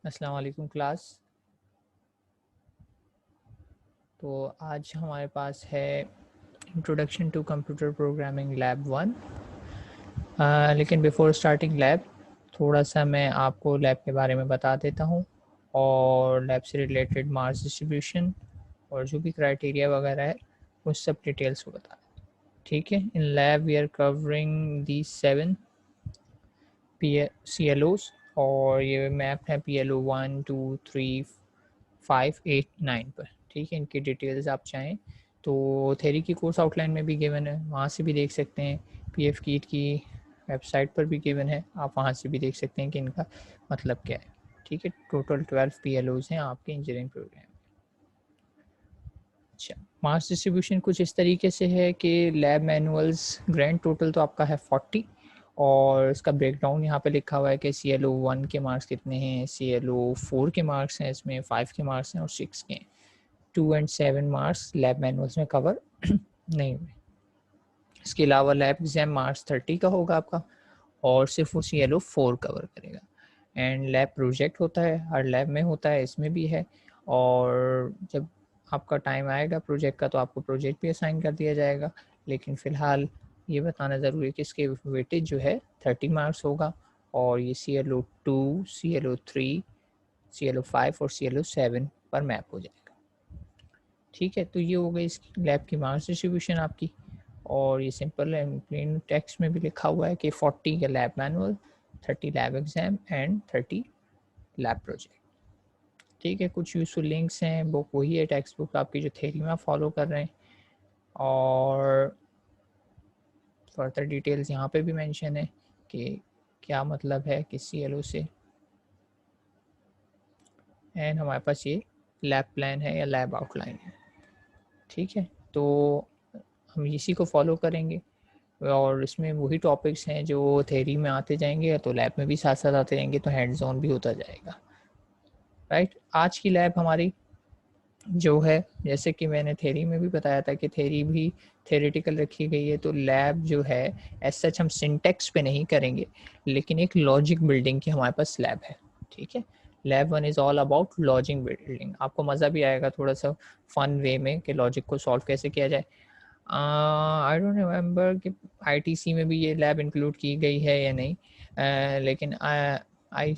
अस्सलाम वालेकुम क्लास। तो आज हमारे पास है introduction to computer programming lab 1। लेकिन बिफोर स्टार्टिंग लैब थोड़ा सा मैं आपको लैब के बारे में बता देता हूँ और लैब से रिलेटेड मार्क्स डिस्ट्रीब्यूशन और जो भी क्राइटेरिया वगैरह है उस सब डिटेल्स को बता। ठीक है, in lab we are covering the 7 CLOs और ये मैप है PLO 1 2 3 5 8 9 पर। ठीक है, इनकी डिटेल्स आप चाहें तो थेरी की कोर्स आउटलाइन में भी गिवन है, वहाँ से भी देख सकते हैं। PF कीट की वेबसाइट पर भी गिवन है, आप वहाँ से भी देख सकते हैं कि इनका मतलब क्या है। ठीक है, टोटल 12 PLOs हैं आपके इंजीनियरिंग प्रोग्राम। अच्छा, मार्क्स डिस्ट्रीब्यूशन कुछ इस तरीके से है कि लैब मैनुअल्स ग्रैंड टोटल तो आपका है 40 और इसका ब्रेकडाउन यहाँ पे लिखा हुआ है कि CLO 1 के मार्क्स कितने हैं, CLO 4 के मार्क्स हैं, इसमें 5 के मार्क्स हैं और 6 के हैं। 2 एंड 7 मार्क्स लैब मैनुअल्स में कवर नहीं हुए। इसके अलावा लैब एग्जाम मार्क्स 30 का होगा आपका और सिर्फ वो CLO 4 कवर करेगा। एंड लैब प्रोजेक्ट होता है, हर लैब में होता है, इसमें भी है। और जब आपका टाइम आएगा प्रोजेक्ट का तो आपको प्रोजेक्ट भी असाइन कर दिया जाएगा। लेकिन फ़िलहाल ये बताना ज़रूरी है कि इसके वेटेज जो है 30 मार्क्स होगा और ये CLO 2 CLO 3 CLO 5 और CLO 7 पर मैप हो जाएगा। ठीक है, तो ये हो गई इस लैब की मार्क्स डिस्ट्रीब्यूशन आपकी। और ये सिंपल है, प्लेन टेक्स्ट में भी लिखा हुआ है कि 40 का lab manual, 30 lab exam and 30 lab project. ठीक है, कुछ यूजफुल लिंक्स हैं, बुक वही है टेक्स्ट बुक आपकी जो थेरी में आप फॉलो कर रहे हैं। और फर्दर डिटेल्स यहाँ पे भी मेंशन है कि क्या मतलब है कि CLO से। एंड हमारे पास ये लैब प्लान है या लैब आउटलाइन है। ठीक है, तो हम इसी को फॉलो करेंगे और इसमें वही टॉपिक्स हैं जो थेरी में आते जाएंगे तो लैब में भी साथ साथ आते जाएंगे, तो हैंड्स ऑन भी होता जाएगा। राइट, आज की लैब हमारी जो है, जैसे कि मैंने थेरी में भी बताया था कि थेरी भी थेरेटिकल रखी गई है, तो लैब जो है एज सच हम सिंटेक्स पे नहीं करेंगे, लेकिन एक लॉजिक बिल्डिंग की हमारे पास लैब है। ठीक है, lab 1 is all about logic building. आपको मज़ा भी आएगा थोड़ा सा फन वे में कि लॉजिक को सॉल्व कैसे किया जाए। आई डोंट रिमेम्बर कि ITC में भी ये लैब इंक्लूड की गई है या नहीं, लेकिन आई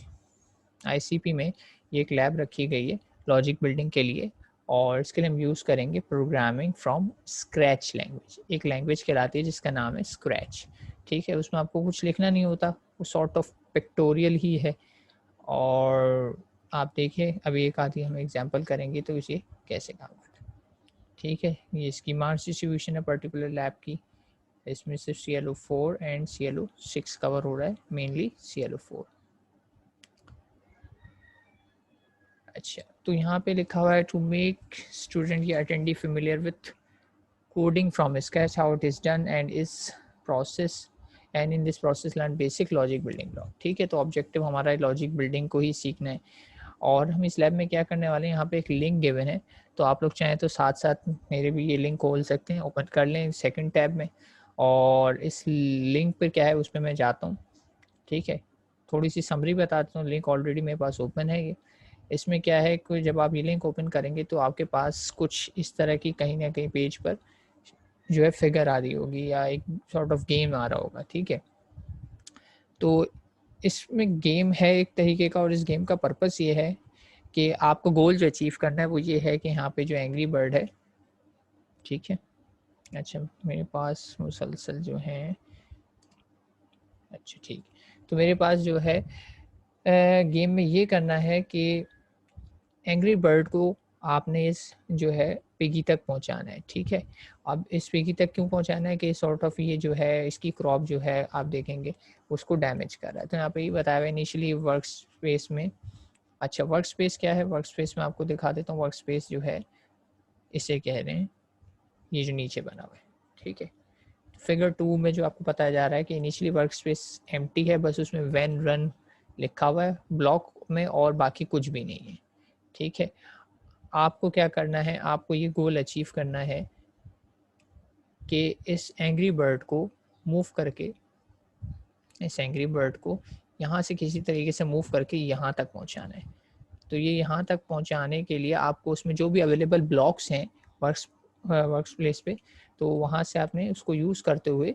ICP में ये एक लैब रखी गई है लॉजिक बिल्डिंग के लिए और इसके लिए हम यूज़ करेंगे प्रोग्रामिंग फ्रॉम स्क्रैच लैंग्वेज। एक लैंग्वेज कहलाती है जिसका नाम है स्क्रैच। ठीक है, उसमें आपको कुछ लिखना नहीं होता, वो सॉर्ट ऑफ पिक्टोरियल ही है। और आप देखिए अभी एक आधी हम एग्जांपल करेंगे तो इसे कैसे काम करता है। ठीक है, ये इसकी मार्क्स डिस्ट्रीब्यूशन है पर्टिकुलर लैब की। इसमें सिर्फ CLO 4 एंड CLO 6 कवर हो रहा है, मेनली CLO 4। अच्छा, तो यहाँ पे लिखा हुआ है टू मेक स्टूडेंट या attendee familiar with coding from scratch, how it is done and इस process and in this process learn basic logic building block. ठीक है, तो ऑब्जेक्टिव हमारा लॉजिक बिल्डिंग को ही सीखना है। और हम इस लैब में क्या करने वाले हैं, यहाँ पे एक लिंक गिवन है, तो आप लोग चाहें तो साथ साथ मेरे भी ये लिंक खोल सकते हैं, ओपन कर लें सेकंड टैब में। और इस लिंक पर क्या है उस पर मैं जाता हूँ। ठीक है, थोड़ी सी समरी बताता हूँ, लिंक ऑलरेडी मेरे पास ओपन है ये। इसमें क्या है कि जब आप ये लिंक ओपन करेंगे तो आपके पास कुछ इस तरह की कहीं ना कहीं पेज पर जो है फिगर आ रही होगी या एक सॉर्ट ऑफ गेम आ रहा होगा। ठीक है, तो इसमें गेम है एक तरीके का और इस गेम का पर्पस ये है कि आपको गोल जो अचीव करना है वो ये है कि यहाँ पे जो एंग्री बर्ड है। ठीक है, अच्छा मेरे पास मुसलसल जो है, अच्छा ठीक, तो मेरे पास जो है गेम में ये करना है कि एंग्री बर्ड को आपने इस जो है पिगी तक पहुंचाना है। ठीक है, अब इस पिगी तक क्यों पहुंचाना है कि सॉर्ट ऑफ ये जो है इसकी क्रॉप जो है आप देखेंगे उसको डैमेज कर रहा है, तो यहाँ पे ये बताया हुआ है इनिशियली वर्क स्पेस में। अच्छा, वर्क स्पेस क्या है, वर्क स्पेस में आपको दिखा देता हूँ। वर्क स्पेस जो है इसे कह रहे हैं ये जो नीचे बना हुआ है। ठीक है, फिगर 2 में जो आपको बताया जा रहा है कि इनिशियली वर्क स्पेस एम्प्टी है, बस उसमें व्हेन रन लिखा हुआ है ब्लॉक में और बाकी कुछ भी नहीं है। ठीक है, आपको क्या करना है, आपको ये गोल अचीव करना है कि इस एंग्री बर्ड को मूव करके, इस एंग्री बर्ड को यहाँ से किसी तरीके से मूव करके यहाँ तक पहुँचाना है। तो ये यहाँ तक पहुँचाने के लिए आपको उसमें जो भी अवेलेबल ब्लॉक्स हैं वर्क प्लेस पे, तो वहाँ से आपने उसको यूज़ करते हुए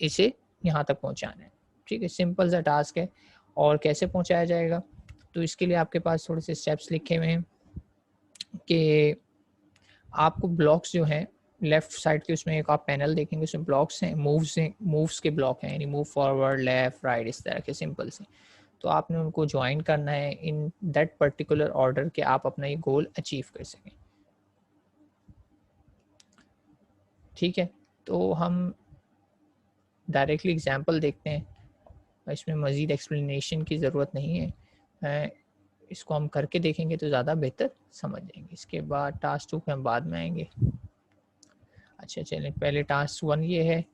इसे यहाँ तक पहुँचाना है। ठीक है, सिंपल सा टास्क है। और कैसे पहुँचाया जाएगा, तो इसके लिए आपके पास थोड़े से स्टेप्स लिखे हुए हैं कि आपको ब्लॉक्स जो हैं लेफ्ट साइड के, उसमें एक आप पैनल देखेंगे, उसमें ब्लॉक्स हैं, मूव्स के ब्लॉक हैं, यानी मूव फॉरवर्ड, लेफ्ट, राइट, इस तरह के सिंपल से। तो आपने उनको ज्वाइन करना है इन दैट पर्टिकुलर ऑर्डर के आप अपना ये गोल अचीव कर सकें। ठीक है, तो हम डायरेक्टली एग्जांपल देखते हैं, इसमें मज़ीद एक्सप्लेनेशन की ज़रूरत नहीं है, इसको हम करके देखेंगे तो ज़्यादा बेहतर समझ जाएंगे। इसके बाद टास्क 2 पे हम बाद में आएंगे। अच्छा चलें, पहले टास्क 1 ये है।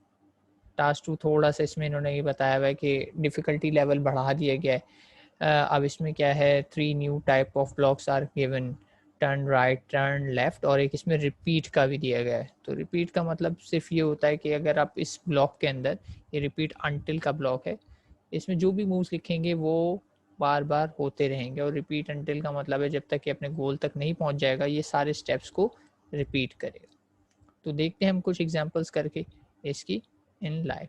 टास्क 2 थोड़ा सा इसमें इन्होंने ये बताया हुआ है कि डिफ़िकल्टी लेवल बढ़ा दिया गया है। अब इसमें क्या है, 3 new type of blocks are given, turn right, turn left, और एक इसमें रिपीट का भी दिया गया है। तो रिपीट का मतलब सिर्फ ये होता है कि अगर आप इस ब्लॉक के अंदर, ये रिपीट अनटिल का ब्लॉक है, इसमें जो भी मूव्स लिखेंगे वो बार बार होते रहेंगे, और रिपीट अनटिल का मतलब है जब तक कि अपने गोल तक नहीं पहुंच जाएगा ये सारे स्टेप्स को रिपीट करेगा। तो देखते हैं हम कुछ एग्जांपल्स करके इसकी इन लाइफ।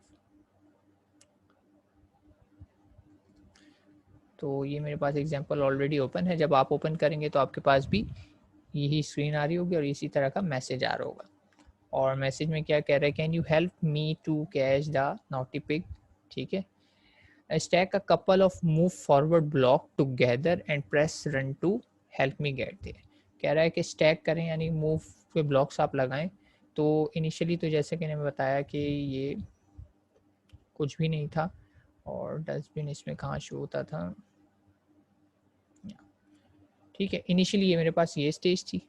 तो ये मेरे पास एग्जांपल ऑलरेडी ओपन है, जब आप ओपन करेंगे तो आपके पास भी यही स्क्रीन आ रही होगी और इसी तरह का मैसेज आ रहा होगा। और मैसेज में क्या कह रहा है, can you help me to catch the naughty pig. ठीक है, stack a couple of move forward block together and press run to help me get there. कह रहा है कि स्टैक करें, यानी मूव पे ब्लॉक्स आप लगाएं। तो इनिशियली तो जैसे कि मैंने बताया कि ये कुछ भी नहीं था, और डस्टबिन इसमें कहाँ शो होता था। ठीक है, इनिशियली ये मेरे पास ये स्टेज थी।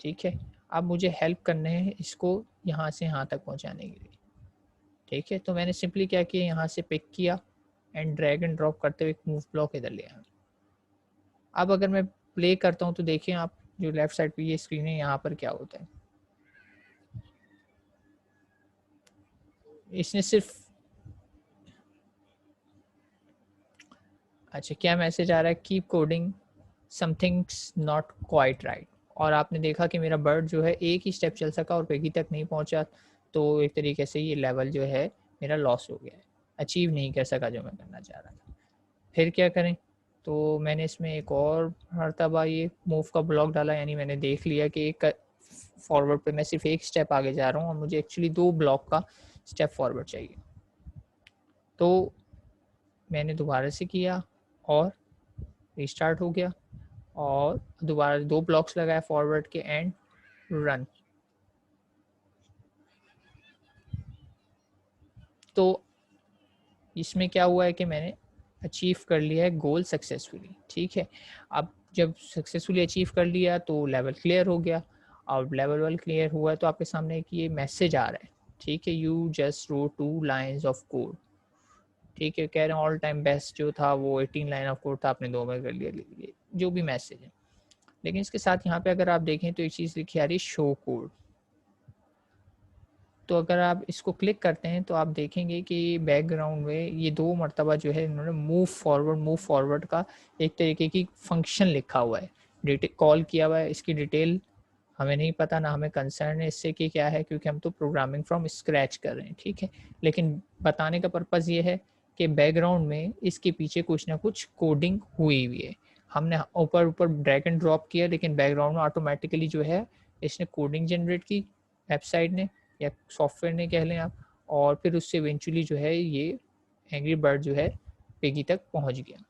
ठीक है, अब मुझे हेल्प करने हैं इसको यहाँ से यहाँ तक पहुँचाने के लिए। ठीक है, तो मैंने सिंपली क्या किया, यहाँ से पिक किया एंड ड्रैग एंड ड्रॉप करते हुए एक मूव ब्लॉक इधर ले आया। अब अगर मैं प्ले करता हूँ तो देखिए आप, जो लेफ्ट साइड पे ये स्क्रीन है, यहाँ पर क्या होता है, इसने सिर्फ, अच्छा क्या मैसेज आ रहा है, keep coding something's not quite right. और आपने देखा कि मेरा बर्ड जो है एक ही स्टेप चल सका और पेगी तक नहीं पहुंचा, तो एक तरीके से ये लेवल जो है मेरा लॉस हो गया है, अचीव नहीं कर सका जो मैं करना चाह रहा था। फिर क्या करें, तो मैंने इसमें एक और मरतबा ये मूव का ब्लॉक डाला, यानी मैंने देख लिया कि एक फॉरवर्ड पे मैं सिर्फ एक स्टेप आगे जा रहा हूँ और मुझे एक्चुअली 2 ब्लॉक का स्टेप फॉरवर्ड चाहिए। तो मैंने दोबारा से किया और रिस्टार्ट हो गया, और दोबारा 2 ब्लॉक्स लगाए फॉरवर्ड के एंड रन। तो इसमें क्या हुआ है कि मैंने अचीव कर लिया है गोल सक्सेसफुली। ठीक है, अब जब सक्सेसफुली अचीव कर लिया तो लेवल क्लियर हो गया। अब लेवल 1 क्लियर हुआ है तो आपके सामने एक ये मैसेज आ रहा है। ठीक है, you just road 2 lines of code. ठीक है, कह रहे हैं ऑल टाइम बेस्ट जो था वो 18 लाइन ऑफ कोड था, आपने 2 में कर लिया, जो भी मैसेज है। लेकिन इसके साथ यहाँ पे अगर आप देखें तो एक चीज़ लिखी आ रही है, शो कोड। तो अगर आप इसको क्लिक करते हैं तो आप देखेंगे कि बैकग्राउंड में ये 2 मरतबा जो है इन्होंने मूव फॉरवर्ड का एक तरीके की फंक्शन लिखा हुआ है, डिटेल कॉल किया हुआ है। इसकी डिटेल हमें नहीं पता, ना हमें कंसर्न है इससे कि क्या है, क्योंकि हम तो प्रोग्रामिंग फ्रॉम स्क्रैच कर रहे हैं। ठीक है, लेकिन बताने का पर्पज़ ये है कि बैकग्राउंड में इसके पीछे कुछ ना कुछ कोडिंग हुई हुई है। हमने ऊपर ऊपर ड्रैग एंड ड्रॉप किया, लेकिन बैकग्राउंड में ऑटोमेटिकली जो है इसने कोडिंग जनरेट की, वेबसाइट ने या सॉफ्टवेयर ने कह लें आप, और फिर उससे इवेंचुअली जो है ये एंग्री बर्ड जो है पेगी तक पहुंच गया।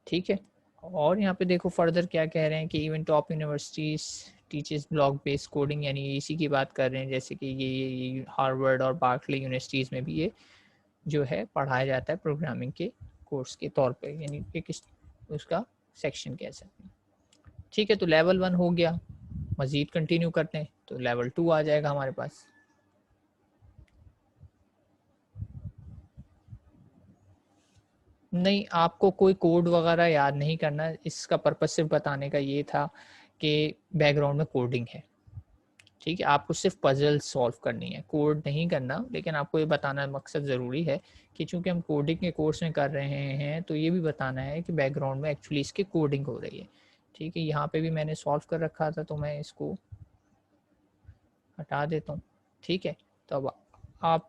ठीक है, और यहाँ पे देखो फर्दर क्या कह रहे हैं कि even top universities teachers block based coding, यानी इसी की बात कर रहे हैं, जैसे कि ये हार्वर्ड और बार्कले यूनिवर्सिटीज़ में भी ये जो है पढ़ाया जाता है प्रोग्रामिंग के कोर्स के तौर पे, यानी एक उसका सेक्शन कह सकते हैं। ठीक है, तो लेवल 1 हो गया, मज़ीद कंटिन्यू करते हैं तो लेवल 2 आ जाएगा हमारे पास। नहीं, आपको कोई कोड वगैरह याद नहीं करना, इसका पर्पस सिर्फ बताने का ये था कि बैकग्राउंड में कोडिंग है। ठीक है, आपको सिर्फ पजल सॉल्व करनी है, कोड नहीं करना, लेकिन आपको ये बताना मकसद ज़रूरी है कि चूंकि हम कोडिंग के कोर्स में कर रहे हैं तो ये भी बताना है कि बैकग्राउंड में एक्चुअली इसकी कोडिंग हो रही है। ठीक है, यहाँ पे भी मैंने सॉल्व कर रखा था तो मैं इसको हटा देता हूँ। ठीक है, तो अब आप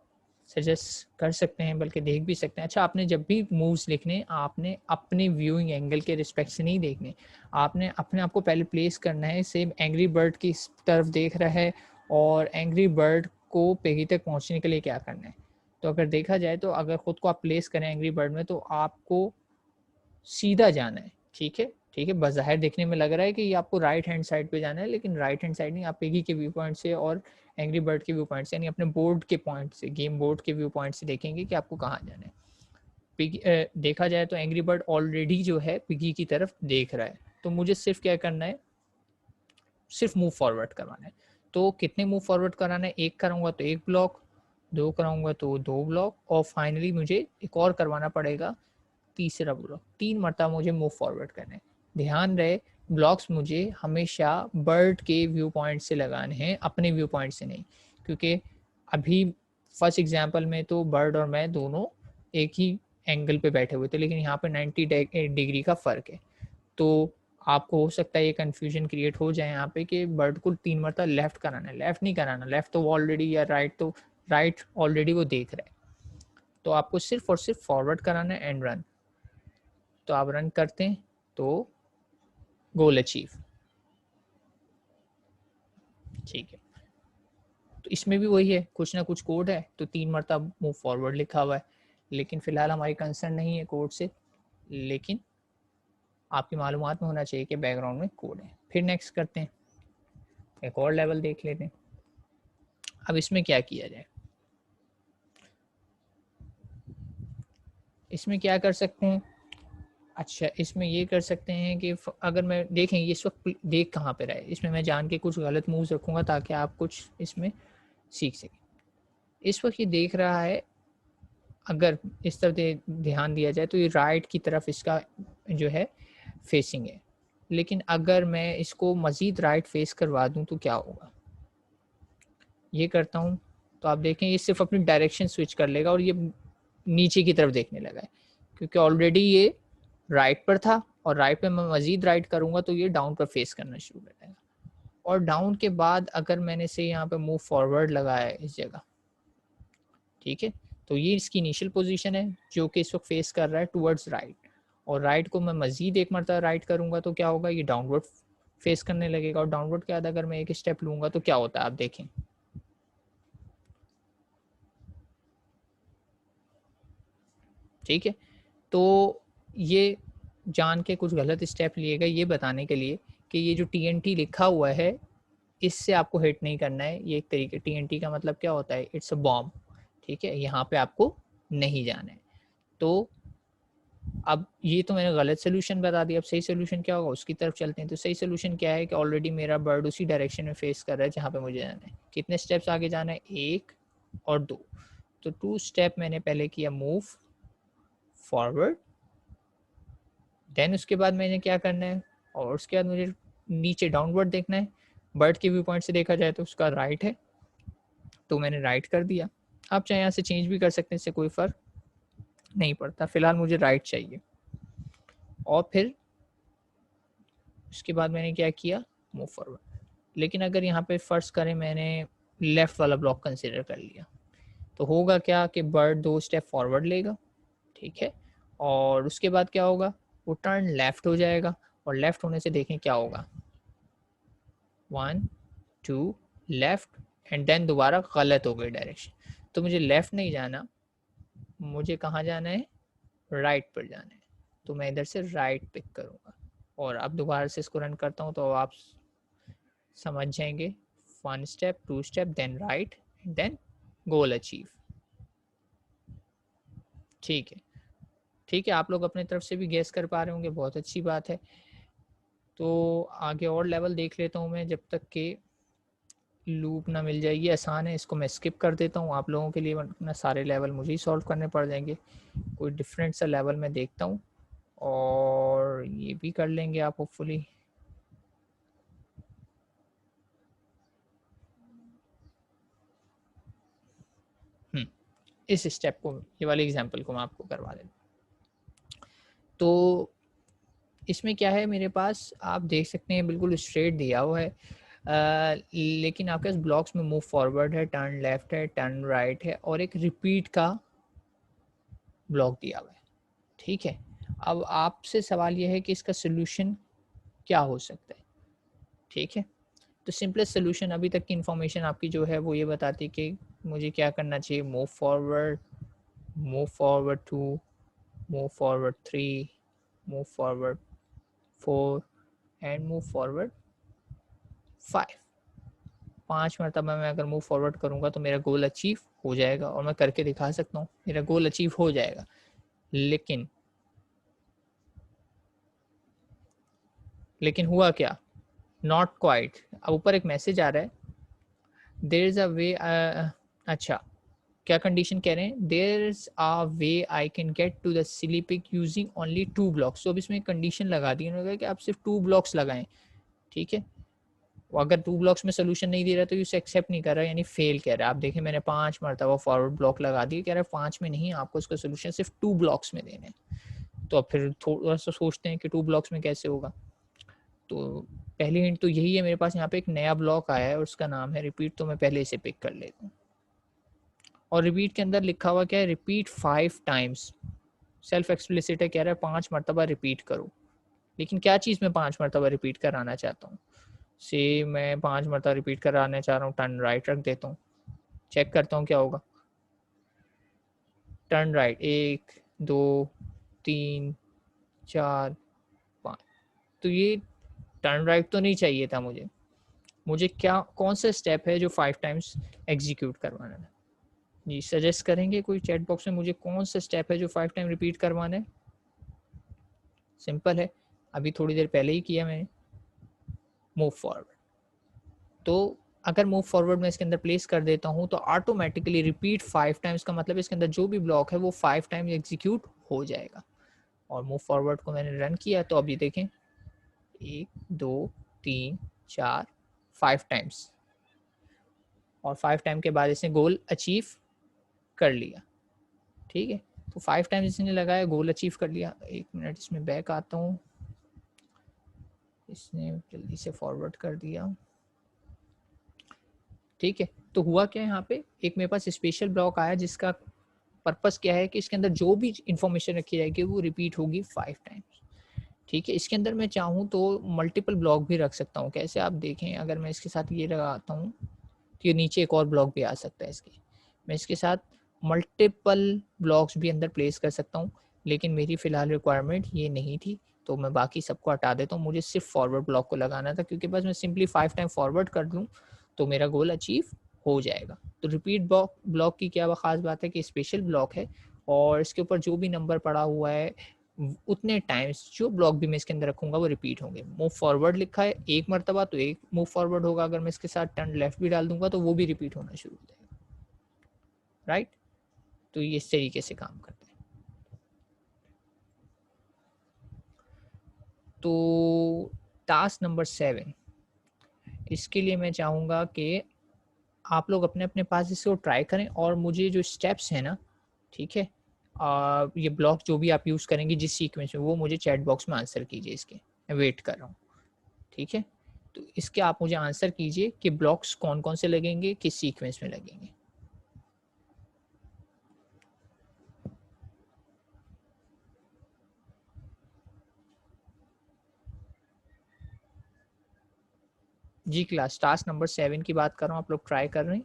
सजेस्ट कर सकते हैं, बल्कि देख भी सकते हैं। अच्छा, आपने जब भी मूव्स लिखने, आपने अपने व्यूइंग एंगल के रिस्पेक्ट से नहीं देखने, आपने अपने आप को पहले प्लेस करना है सेम एंग्री बर्ड की तरफ देख रहा है और एंग्री बर्ड को पेगी तक पहुंचने के लिए क्या करना है। तो अगर देखा जाए तो अगर खुद को आप प्लेस करें एंग्री बर्ड में तो आपको सीधा जाना है। ठीक है, ठीक है, बज़ाहिर देखने में लग रहा है कि ये आपको राइट हैंड साइड पे जाना है, लेकिन राइट हैंड साइड नहीं, आप पेगी के व्यू पॉइंट से और एंग्री बर्ड के व्यू पॉइंट से, यानी अपने बोर्ड के पॉइंट से, गेम बोर्ड के व्यू पॉइंट से देखेंगे कि आपको कहाँ जाना है। पिगी देखा जाए तो एंग्री बर्ड ऑलरेडी जो है पिगी की तरफ देख रहा है, तो मुझे सिर्फ क्या करना है, सिर्फ मूव फॉरवर्ड करवाना है। तो कितने मूव फॉरवर्ड कराना है, एक कराऊंगा तो एक ब्लॉक, दो कराऊंगा तो दो ब्लॉक, और फाइनली मुझे एक और करवाना पड़ेगा, तीसरा ब्लॉक। 3 मरतबा मुझे मूव फॉरवर्ड करना है। ध्यान रहे, ब्लॉक्स मुझे हमेशा बर्ड के व्यू पॉइंट से लगाने हैं, अपने व्यू पॉइंट से नहीं, क्योंकि अभी फर्स्ट एग्जांपल में तो बर्ड और मैं दोनों एक ही एंगल पे बैठे हुए थे, लेकिन यहाँ पे 90 डिग्री का फ़र्क है। तो आपको हो सकता है ये कन्फ्यूजन क्रिएट हो जाए यहाँ पे कि बर्ड को 3 मरतबा लेफ्ट कराना है। लेफ्ट नहीं कराना, लेफ्ट तो ऑलरेडी, या राइट तो राइट ऑलरेडी वो देख रहा है, तो आपको सिर्फ और सिर्फ फॉरवर्ड कराना है एंड रन। तो आप रन करते हैं तो गोल अचीव। ठीक है, तो इसमें भी वही है, कुछ ना कुछ कोड है, तो 3 मरतबा मूव फॉरवर्ड लिखा हुआ है, लेकिन फिलहाल हमारी कंसर्न नहीं है कोड से, लेकिन आपकी मालूमात में होना चाहिए कि बैकग्राउंड में कोड है। फिर नेक्स्ट करते हैं, एक और लेवल देख लेते हैं। अब इसमें क्या किया जाए, इसमें क्या कर सकते हैं। अच्छा, इसमें ये कर सकते हैं कि अगर मैं देखें ये इस वक्त देख कहाँ पे रहा है, इसमें मैं जान के कुछ गलत मूव्स रखूँगा ताकि आप कुछ इसमें सीख सकें। इस वक्त ये देख रहा है, अगर इस तरफ ध्यान दिया जाए तो ये राइट की तरफ इसका जो है फेसिंग है, लेकिन अगर मैं इसको मज़ीद राइट फेस करवा दूं तो क्या होगा। ये करता हूँ तो आप देखें ये सिर्फ अपनी डायरेक्शन स्विच कर लेगा और ये नीचे की तरफ देखने लगा है, क्योंकि ऑलरेडी ये राइट पर था, और राइट पे मैं मज़ीद राइट करूँगा तो ये डाउन पर फेस करना शुरू कर देगा। और डाउन के बाद अगर मैंने से यहाँ पे मूव फॉरवर्ड लगाया है इस जगह, ठीक है, तो ये इसकी इनिशियल पोजीशन है जो कि इस वक्त फेस कर रहा है टुवर्ड्स राइट, और राइट को मैं मज़ीद एक मरतबा राइट करूँगा तो क्या होगा, ये डाउनवर्ड फेस करने लगेगा। और डाउनवर्ड के बाद अगर मैं एक स्टेप लूँगा तो क्या होता है आप देखें। ठीक है, तो ये जान के कुछ गलत स्टेप लिए गए ये बताने के लिए कि ये जो TNT लिखा हुआ है इससे आपको हिट नहीं करना है। ये एक तरीके, TNT का मतलब क्या होता है, इट्स अ बॉम्ब। ठीक है, यहाँ पे आपको नहीं जाना है। तो अब ये तो मैंने गलत सोल्यूशन बता दिया, अब सही सोल्यूशन क्या होगा उसकी तरफ चलते हैं। तो सही सोल्यूशन क्या है कि ऑलरेडी मेरा बर्ड उसी डायरेक्शन में फेस कर रहा है जहाँ पे मुझे जाना है। कितने स्टेप्स आगे जाना है, 1 और 2। तो 2 स्टेप मैंने पहले किया मूव फॉरवर्ड, देन उसके बाद मैंने क्या करना है, और उसके बाद मुझे नीचे डाउनवर्ड देखना है। बर्ड के व्यू पॉइंट से देखा जाए तो उसका राइट है, तो मैंने राइट कर दिया। आप चाहे यहाँ से चेंज भी कर सकते हैं, इससे कोई फ़र्क नहीं पड़ता, फिलहाल मुझे राइट चाहिए। और फिर उसके बाद मैंने क्या किया, मूव फॉरवर्ड। लेकिन अगर यहाँ पे फर्स्ट करें मैंने लेफ़्ट वाला ब्लॉक कंसिडर कर लिया, तो होगा क्या कि बर्ड 2 स्टेप फॉरवर्ड लेगा, ठीक है, और उसके बाद क्या होगा, वो टर्न लेफ़्ट हो जाएगा, और लेफ़्ट होने से देखें क्या होगा, 1 2 लेफ़्ट, एंड देन दोबारा गलत हो गई डायरेक्शन। तो मुझे लेफ़्ट नहीं जाना, मुझे कहाँ जाना है, राइट पर जाना है। तो मैं इधर से राइट पिक करूँगा, और अब दोबारा से इसको रन करता हूँ तो आप समझ जाएंगे। 1 step 2 step then right then goal achieve. ठीक है, ठीक है, आप लोग अपने तरफ से भी गैस कर पा रहे होंगे, बहुत अच्छी बात है। तो आगे और लेवल देख लेता हूँ मैं, जब तक कि लूप ना मिल जाए। ये आसान है, इसको मैं स्किप कर देता हूँ आप लोगों के लिए, वरना सारे लेवल मुझे ही सॉल्व करने पड़ जाएंगे। कोई डिफरेंट सा लेवल मैं देखता हूँ, और ये भी कर लेंगे आप होपफुली। इस स्टेप को, ये वाले एग्जांपल को मैं आपको करवा देता हूँ। तो इसमें क्या है, मेरे पास आप देख सकते हैं बिल्कुल स्ट्रेट दिया हुआ है, लेकिन आपके पास ब्लॉक्स में मूव फॉरवर्ड है, टर्न लेफ्ट है, टर्न राइट है और एक रिपीट का ब्लॉक दिया हुआ है। ठीक है, अब आपसे सवाल यह है कि इसका सोल्यूशन क्या हो सकता है। ठीक है, तो सिंपलेस्ट सोल्यूशन अभी तक की इंफॉर्मेशन आपकी जो है वो ये बताती है कि मुझे क्या करना चाहिए, move forward 2, move forward 3, move forward 4 and move forward 5। 5 मरतबा मैं अगर मूव फॉरवर्ड करूंगा तो मेरा गोल अचीव हो जाएगा, और मैं करके दिखा सकता हूँ मेरा गोल अचीव हो जाएगा। लेकिन हुआ क्या, नॉट क्वाइट। अब ऊपर एक मैसेज आ रहा है, देयर इज अ वे। अच्छा, क्या कंडीशन कह रहे हैं, there is a way I can get to the silly pig using only 2 blocks. तो अब इसमें कंडीशन लगा दी उन्होंने कि आप सिर्फ 2 ब्लॉक्स लगाएं। ठीक है, वो अगर 2 ब्लॉक्स में सोल्यूशन नहीं दे रहा तो इसे एक्सेप्ट नहीं कर रहा, यानी फेल कह रहा है। आप देखें मैंने 5 मरतबा फॉरवर्ड ब्लॉक लगा दिए, कह रहा है 5 में नहीं, आपको इसका सोल्यूशन सिर्फ 2 ब्लॉक्स में देने हैं। तो अब फिर थोड़ा सा सोचते हैं कि 2 ब्लॉक्स में कैसे होगा। तो पहली हिंट तो यही है, मेरे पास यहाँ पे एक नया ब्लॉक आया है और उसका नाम है रिपीट, तो मैं पहले इसे पिक कर लेता हूँ। और रिपीट के अंदर लिखा हुआ क्या है, रिपीट 5 टाइम्स। सेल्फ एक्सप्लिसिट है, कह रहा है 5 मरतबा रिपीट करो। लेकिन क्या चीज़ मैं 5 मरतबा रिपीट कराना चाहता हूँ, से मैं 5 मरतबा रिपीट कराना चाह रहा हूँ, टर्न राइट रख देता हूँ, चेक करता हूँ क्या होगा। Turn right 1 2 3 4 5। तो ये टर्न राइट तो नहीं चाहिए था मुझे। मुझे क्या, कौन सा स्टेप है जो 5 टाइम्स एग्जीक्यूट करवाना है। जी सजेस्ट करेंगे कोई चैट बॉक्स में, मुझे कौन सा स्टेप है जो 5 टाइम रिपीट करवाना है। सिंपल है, अभी थोड़ी देर पहले ही किया मैंने, मूव फॉरवर्ड। तो अगर मूव फॉरवर्ड में इसके अंदर प्लेस कर देता हूँ तो ऑटोमेटिकली रिपीट 5 टाइम्स का मतलब इसके अंदर जो भी ब्लॉक है वो 5 टाइम्स एग्जीक्यूट हो जाएगा। और मूव फॉरवर्ड को मैंने रन किया तो अभी देखें 1 2 3 4 5 टाइम्स, और 5 टाइम के बाद इसने गोल अचीव कर लिया। ठीक है, तो 5 टाइम्स इसने लगाया, गोल अचीव कर लिया। 1 मिनट इसमें बैक आता हूँ, इसने जल्दी से फॉरवर्ड कर दिया। ठीक है, तो हुआ क्या यहाँ पे, एक मेरे पास स्पेशल ब्लॉक आया जिसका पर्पस क्या है कि इसके अंदर जो भी इंफॉर्मेशन रखी जाएगी वो रिपीट होगी 5 टाइम्स। ठीक है, इसके अंदर मैं चाहूँ तो मल्टीपल ब्लॉक भी रख सकता हूँ। कैसे, आप देखें अगर मैं इसके साथ ये लगाता हूँ तो ये नीचे एक और ब्लॉक भी आ सकता है इसके, मैं इसके साथ मल्टीपल ब्लॉक्स भी अंदर प्लेस कर सकता हूँ। लेकिन मेरी फ़िलहाल रिक्वायरमेंट ये नहीं थी, तो मैं बाकी सबको हटा देता हूँ। मुझे सिर्फ फॉरवर्ड ब्लॉक को लगाना था, क्योंकि बस मैं सिंपली 5 टाइम फॉरवर्ड कर दूँ तो मेरा गोल अचीव हो जाएगा। तो रिपीट ब्लॉक की क्या ख़ास बात है कि स्पेशल ब्लॉक है, और इसके ऊपर जो भी नंबर पड़ा हुआ है उतने टाइम्स जो ब्लॉक भी मैं इसके अंदर रखूंगा वो रिपीट होंगे। मूव फॉरवर्ड लिखा है 1 मरतबा तो 1 मूव फॉरवर्ड होगा, अगर मैं इसके साथ टर्न लेफ्ट भी डाल दूंगा तो वो भी रिपीट होना शुरू हो जाएगा। राइट, तो ये इस तरीके से काम करते हैं। तो टास्क नंबर 7, इसके लिए मैं चाहूँगा कि आप लोग अपने अपने पास इसको ट्राई करें, और मुझे जो स्टेप्स हैं ना, ठीक है, ये ब्लॉक जो भी आप यूज़ करेंगे जिस सीक्वेंस में, वो मुझे चैट बॉक्स में आंसर कीजिए इसके, मैं वेट कर रहा हूँ। ठीक है, तो इसके आप मुझे आंसर कीजिए कि ब्लॉक्स कौन कौन से लगेंगे, किस सीक्वेंस में लगेंगे। जी क्लास, टास्क नंबर 7 की बात कर रहा हूँ, आप लोग ट्राई कर रहे हैं।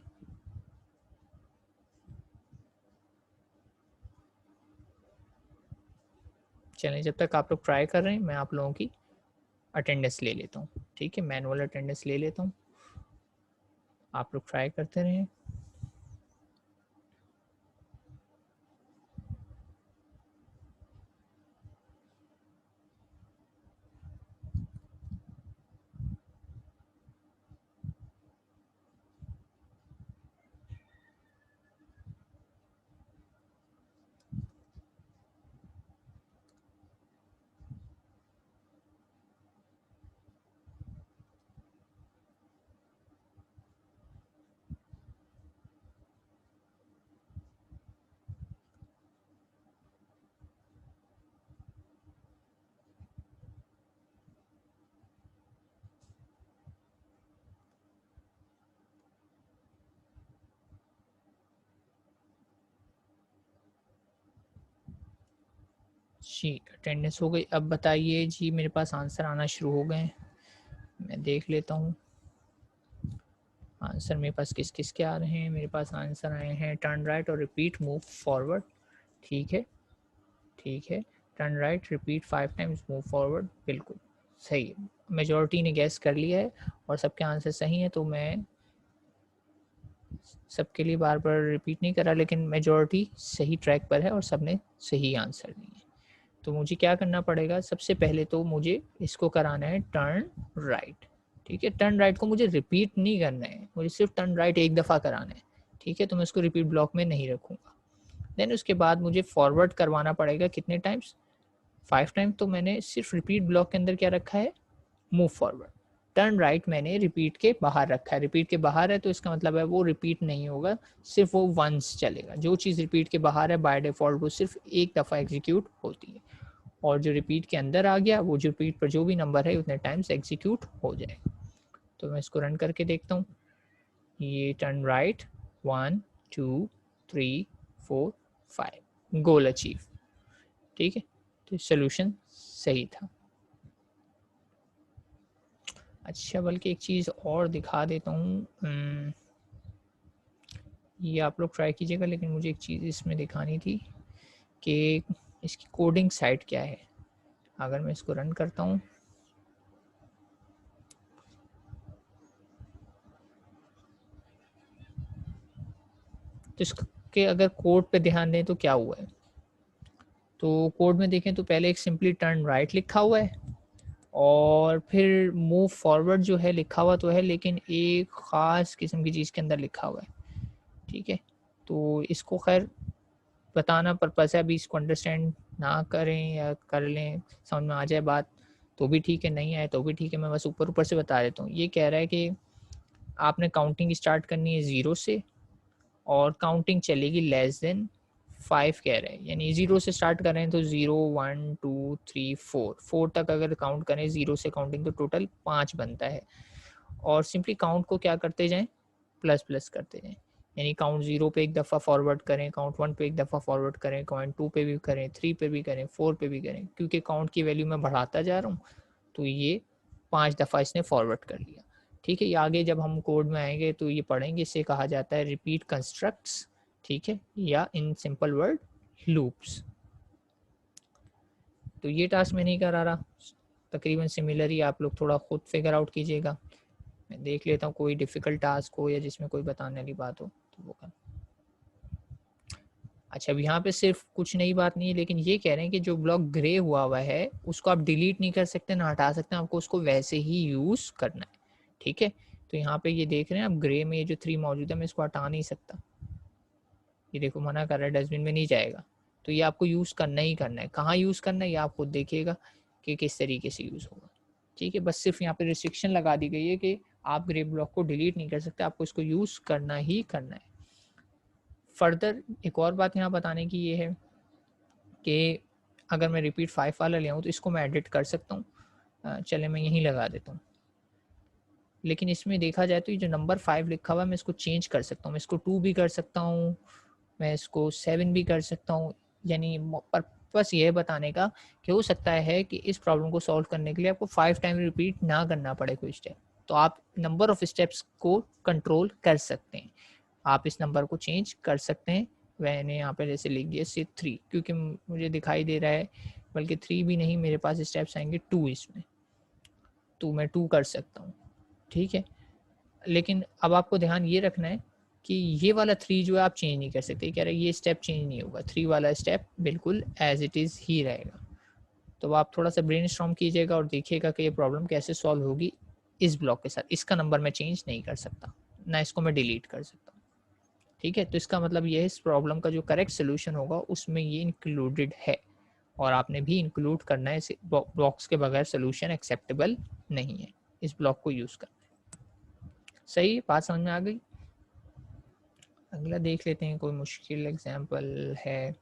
चलें, जब तक आप लोग ट्राई कर रहे हैं मैं आप लोगों की अटेंडेंस ले लेता हूँ। ठीक है, मैनुअल अटेंडेंस ले लेता हूँ, आप लोग ट्राई करते रहें। जी अटेंडेंस हो गई। अब बताइए जी, मेरे पास आंसर आना शुरू हो गए हैं, मैं देख लेता हूँ आंसर मेरे पास किस किस के आ रहे हैं। मेरे पास आंसर आए हैं टर्न राइट और रिपीट मूव फॉरवर्ड। ठीक है, ठीक है, turn right repeat 5 times move forward, बिल्कुल सही है। मेजॉरिटी ने गैस कर लिया है और सबके आंसर सही हैं, तो मैं सबके लिए बार बार रिपीट नहीं करा, लेकिन मेजॉरिटी सही ट्रैक पर है और सबने सही आंसर दिए। तो मुझे क्या करना पड़ेगा, सबसे पहले तो मुझे इसको कराना है टर्न राइट। ठीक है, टर्न राइट को मुझे रिपीट नहीं करना है, मुझे सिर्फ टर्न राइट एक दफ़ा कराना है। ठीक है, तो मैं इसको रिपीट ब्लॉक में नहीं रखूँगा। देन उसके बाद मुझे फॉरवर्ड करवाना पड़ेगा कितने टाइम्स, 5 टाइम। तो मैंने सिर्फ रिपीट ब्लॉक के अंदर क्या रखा है, मूव फॉरवर्ड। टर्न राइट मैंने रिपीट के बाहर रखा है, रिपीट के बाहर है तो इसका मतलब है वो रिपीट नहीं होगा, सिर्फ वो वंस चलेगा। जो चीज़ रिपीट के बाहर है बाय डिफ़ॉल्ट वो सिर्फ एक दफ़ा एग्जीक्यूट होती है, और जो रिपीट के अंदर आ गया वो जो रिपीट पर जो भी नंबर है उतने टाइम्स एग्जीक्यूट हो जाएगा। तो मैं इसको रन करके देखता हूँ। ये टर्न राइट 1 2 3 4 5, गोल अचीव। ठीक है, तो सोल्यूशन सही था। अच्छा, बल्कि एक चीज़ और दिखा देता हूँ, ये आप लोग ट्राई कीजिएगा, लेकिन मुझे एक चीज़ इसमें दिखानी थी कि इसकी कोडिंग साइट क्या है। अगर मैं इसको रन करता हूँ तो इसके अगर कोड पे ध्यान दें तो क्या हुआ है, तो कोड में देखें तो पहले एक सिंपली टर्न राइट लिखा हुआ है और फिर मूव फॉरवर्ड जो है लिखा हुआ तो है, लेकिन एक ख़ास किस्म की चीज़ के अंदर लिखा हुआ है। ठीक है, तो इसको खैर बताना पर्पज़ है, अभी इसको अंडरस्टैंड ना करें या कर लें, समझ में आ जाए बात तो भी ठीक है, नहीं आए तो भी ठीक है, मैं बस ऊपर ऊपर से बता देता हूँ। ये कह रहा है कि आपने काउंटिंग स्टार्ट करनी है 0 से और काउंटिंग चलेगी लेस देन 5 कह रहे हैं, यानी 0 से स्टार्ट कर रहे हैं तो 0 1 2 3 4 तक अगर काउंट करें 0 से काउंटिंग तो टोटल 5 बनता है। और सिंपली काउंट को क्या करते जाएं, प्लस प्लस करते जाएं, यानी काउंट 0 पे एक दफ़ा फॉरवर्ड करें, काउंट 1 पे एक दफ़ा फॉरवर्ड करें, काउंट 2 पे भी करें, 3 पे भी करें, 4 पे भी करें, क्योंकि काउंट की वैल्यू मैं बढ़ाता जा रहा हूँ तो ये 5 दफ़ा इसने फॉरवर्ड कर लिया। ठीक है, ये आगे जब हम कोड में आएंगे तो ये पढ़ेंगे, इसे कहा जाता है रिपीट कंस्ट्रक्ट्स। ठीक है, या इन सिंपल वर्ड लूप्स। तो ये टास्क मैं नहीं करा रहा, तकरीबन सिमिलर ही, आप लोग थोड़ा खुद फिगर आउट कीजिएगा। मैं देख लेता हूँ कोई डिफ़िकल्ट टास्क हो या जिसमें कोई बताने वाली बात हो तो वो कर। अच्छा, अब यहाँ पे सिर्फ कुछ नई बात नहीं है, लेकिन ये कह रहे हैं कि जो ब्लॉक ग्रे हुआ हुआ है उसको आप डिलीट नहीं कर सकते ना हटा सकते हैं, आपको उसको वैसे ही यूज़ करना है। ठीक है, तो यहाँ पे ये देख रहे हैं आप ग्रे में ये जो 3 मौजूद है मैं इसको हटा नहीं सकता, ये देखो मना कर रहा है, डस्टबिन में नहीं जाएगा। तो ये आपको यूज़ करना ही करना है, कहाँ यूज़ करना है ये आप खुद देखिएगा कि किस तरीके से यूज़ होगा। ठीक है, बस सिर्फ यहाँ पे रिस्ट्रिक्शन लगा दी गई है कि आप ग्रे ब्लॉक को डिलीट नहीं कर सकते, आपको इसको यूज़ करना ही करना है। फर्दर एक और बात यहाँ बताने की ये है कि अगर मैं रिपीट 5 वाला ले आऊँ तो इसको मैं एडिट कर सकता हूँ। चले मैं यहीं लगा देता हूँ, लेकिन इसमें देखा जाए तो ये जो नंबर 5 लिखा हुआ है मैं इसको चेंज कर सकता हूँ, मैं इसको 2 भी कर सकता हूँ, मैं इसको 7 भी कर सकता हूँ। यानी पर्पस ये है बताने का कि हो सकता है कि इस प्रॉब्लम को सॉल्व करने के लिए आपको 5 टाइम रिपीट ना करना पड़े कोई स्टेप, तो आप नंबर ऑफ स्टेप्स को कंट्रोल कर सकते हैं, आप इस नंबर को चेंज कर सकते हैं। मैंने यहाँ पे जैसे लिख दिया सिर्फ 3, क्योंकि मुझे दिखाई दे रहा है, बल्कि 3 भी नहीं, मेरे पास स्टेप्स आएंगे 2 इसमें, तो मैं 2 कर सकता हूँ। ठीक है, लेकिन अब आपको ध्यान ये रखना है कि ये वाला 3 जो है आप चेंज नहीं कर सकते, कह रहे हैं ये स्टेप चेंज नहीं होगा, 3 वाला स्टेप बिल्कुल एज इट इज़ ही रहेगा। तो आप थोड़ा सा ब्रेनस्टॉर्म कीजिएगा और देखिएगा कि ये प्रॉब्लम कैसे सॉल्व होगी इस ब्लॉक के साथ। इसका नंबर मैं चेंज नहीं कर सकता, ना इसको मैं डिलीट कर सकता हूँ। ठीक है, तो इसका मतलब ये है इस प्रॉब्लम का जो करेक्ट सोल्यूशन होगा उसमें ये इंक्लूडेड है, और आपने भी इंक्लूड करना है, इस ब्लॉक्स के बगैर सोल्यूशन एक्सेप्टेबल नहीं है, इस ब्लॉक को यूज़ करना है। सही बात समझ में आ गई। अगला देख लेते हैं, कोई मुश्किल एग्जाम्पल है।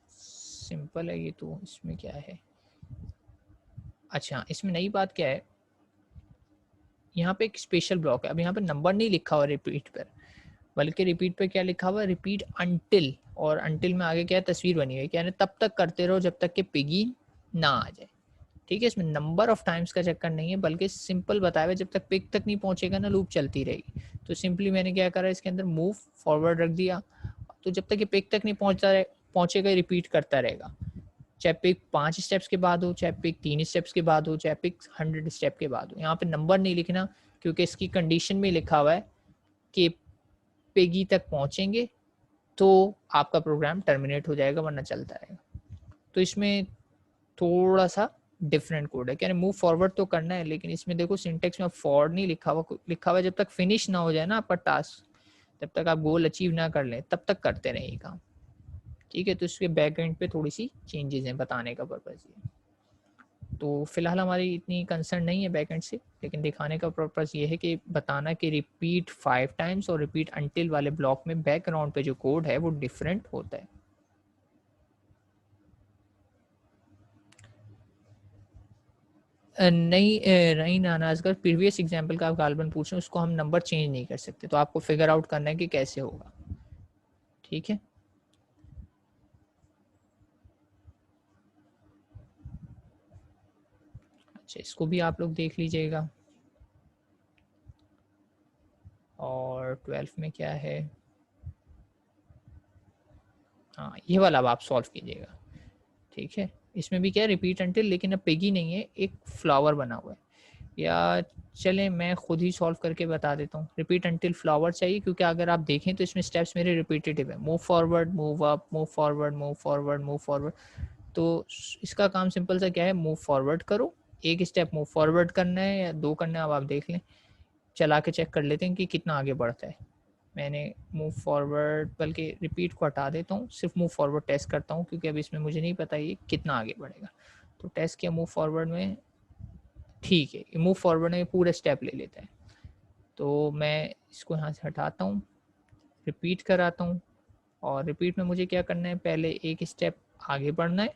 सिंपल है ये तो, इसमें क्या है। अच्छा, इसमें नई बात क्या है, यहाँ पे एक स्पेशल ब्लॉक है, अब यहाँ पे नंबर नहीं लिखा हुआ रिपीट पर, बल्कि रिपीट पे क्या लिखा हुआ है, रिपीट अंटिल, और अंटिल में आगे क्या है, तस्वीर बनी हुई है, यानी तब तक करते रहो जब तक कि पिगी ना आ जाए। ठीक है, इसमें नंबर ऑफ टाइम्स का चक्कर नहीं है, बल्कि सिंपल बताया हुआ जब तक पिग तक नहीं पहुंचेगा ना लूप चलती रहेगी। तो सिंपली मैंने क्या करा, इसके अंदर मूव फॉरवर्ड रख दिया, तो जब तक ये पिग तक नहीं पहुंचेगा रिपीट करता रहेगा, चाहे पिक 5 स्टेप्स के बाद हो, चाहे पिक 3 स्टेप्स के बाद हो, चाहे पिक 100 स्टेप के बाद हो। यहाँ पे नंबर नहीं लिखना, क्योंकि इसकी कंडीशन में लिखा हुआ है कि पिगी तक पहुंचेंगे तो आपका प्रोग्राम टर्मिनेट हो जाएगा, वरना चलता रहेगा। तो इसमें थोड़ा सा डिफरेंट कोड है, क्या मूव फॉरवर्ड तो करना है, लेकिन इसमें देखो सिंटेक्स में फॉरवर्ड नहीं लिखा हुआ जब तक फिनिश ना हो जाए ना आपका टास्क, जब तक आप गोल अचीव ना कर लें तब तक करते रहें काम। ठीक है, तो इसके बैक एंड पे थोड़ी सी चेंजेस हैं, बताने का पर्पज ये। तो फिलहाल हमारी इतनी कंसर्न नहीं है बैक एंड से, लेकिन दिखाने का पर्पज ये है कि बताना कि रिपीट 5 टाइम्स और रिपीट अंटिल वाले ब्लॉक में बैकग्राउंड पे जो कोड है वो डिफरेंट होता है। नहीं नहीं नाना असगर, प्रीवियस एग्जाम्पल का आप गालबन पूछ रहे हैं, उसको हम नंबर चेंज नहीं कर सकते, तो आपको फिगर आउट करना है कि कैसे होगा। ठीक है, अच्छा इसको भी आप लोग देख लीजिएगा। और 12 में क्या है, हाँ ये वाला अब आप सॉल्व कीजिएगा। ठीक है, इसमें भी क्या है, रिपीट अंटिल, लेकिन अब पिगी नहीं है, एक फ्लावर बना हुआ है। या चलें मैं खुद ही सॉल्व करके बता देता हूँ। रिपीट अंटिल फ्लावर चाहिए, क्योंकि अगर आप देखें तो इसमें स्टेप्स मेरे रिपीटेटिव है, move forward, move up, move forward, move forward, move forward. तो इसका काम सिंपल सा क्या है, मूव फॉरवर्ड करो, एक स्टेप मूव फॉरवर्ड करना है या 2 करना है, अब आप देख लें, चला के चेक कर लेते हैं कि कितना आगे बढ़ता है। मैंने मूव फॉरवर्ड, बल्कि रिपीट को हटा देता हूँ, सिर्फ मूव फॉरवर्ड टेस्ट करता हूँ, क्योंकि अब इसमें मुझे नहीं पता ये कितना आगे बढ़ेगा। तो टेस्ट किया मूव फॉरवर्ड में, ठीक है, मूव फॉरवर्ड में पूरा स्टेप ले लेता है। तो मैं इसको यहाँ से हटाता हूँ, रिपीट कराता हूँ, और रिपीट में मुझे क्या करना है, पहले एक स्टेप आगे बढ़ना है,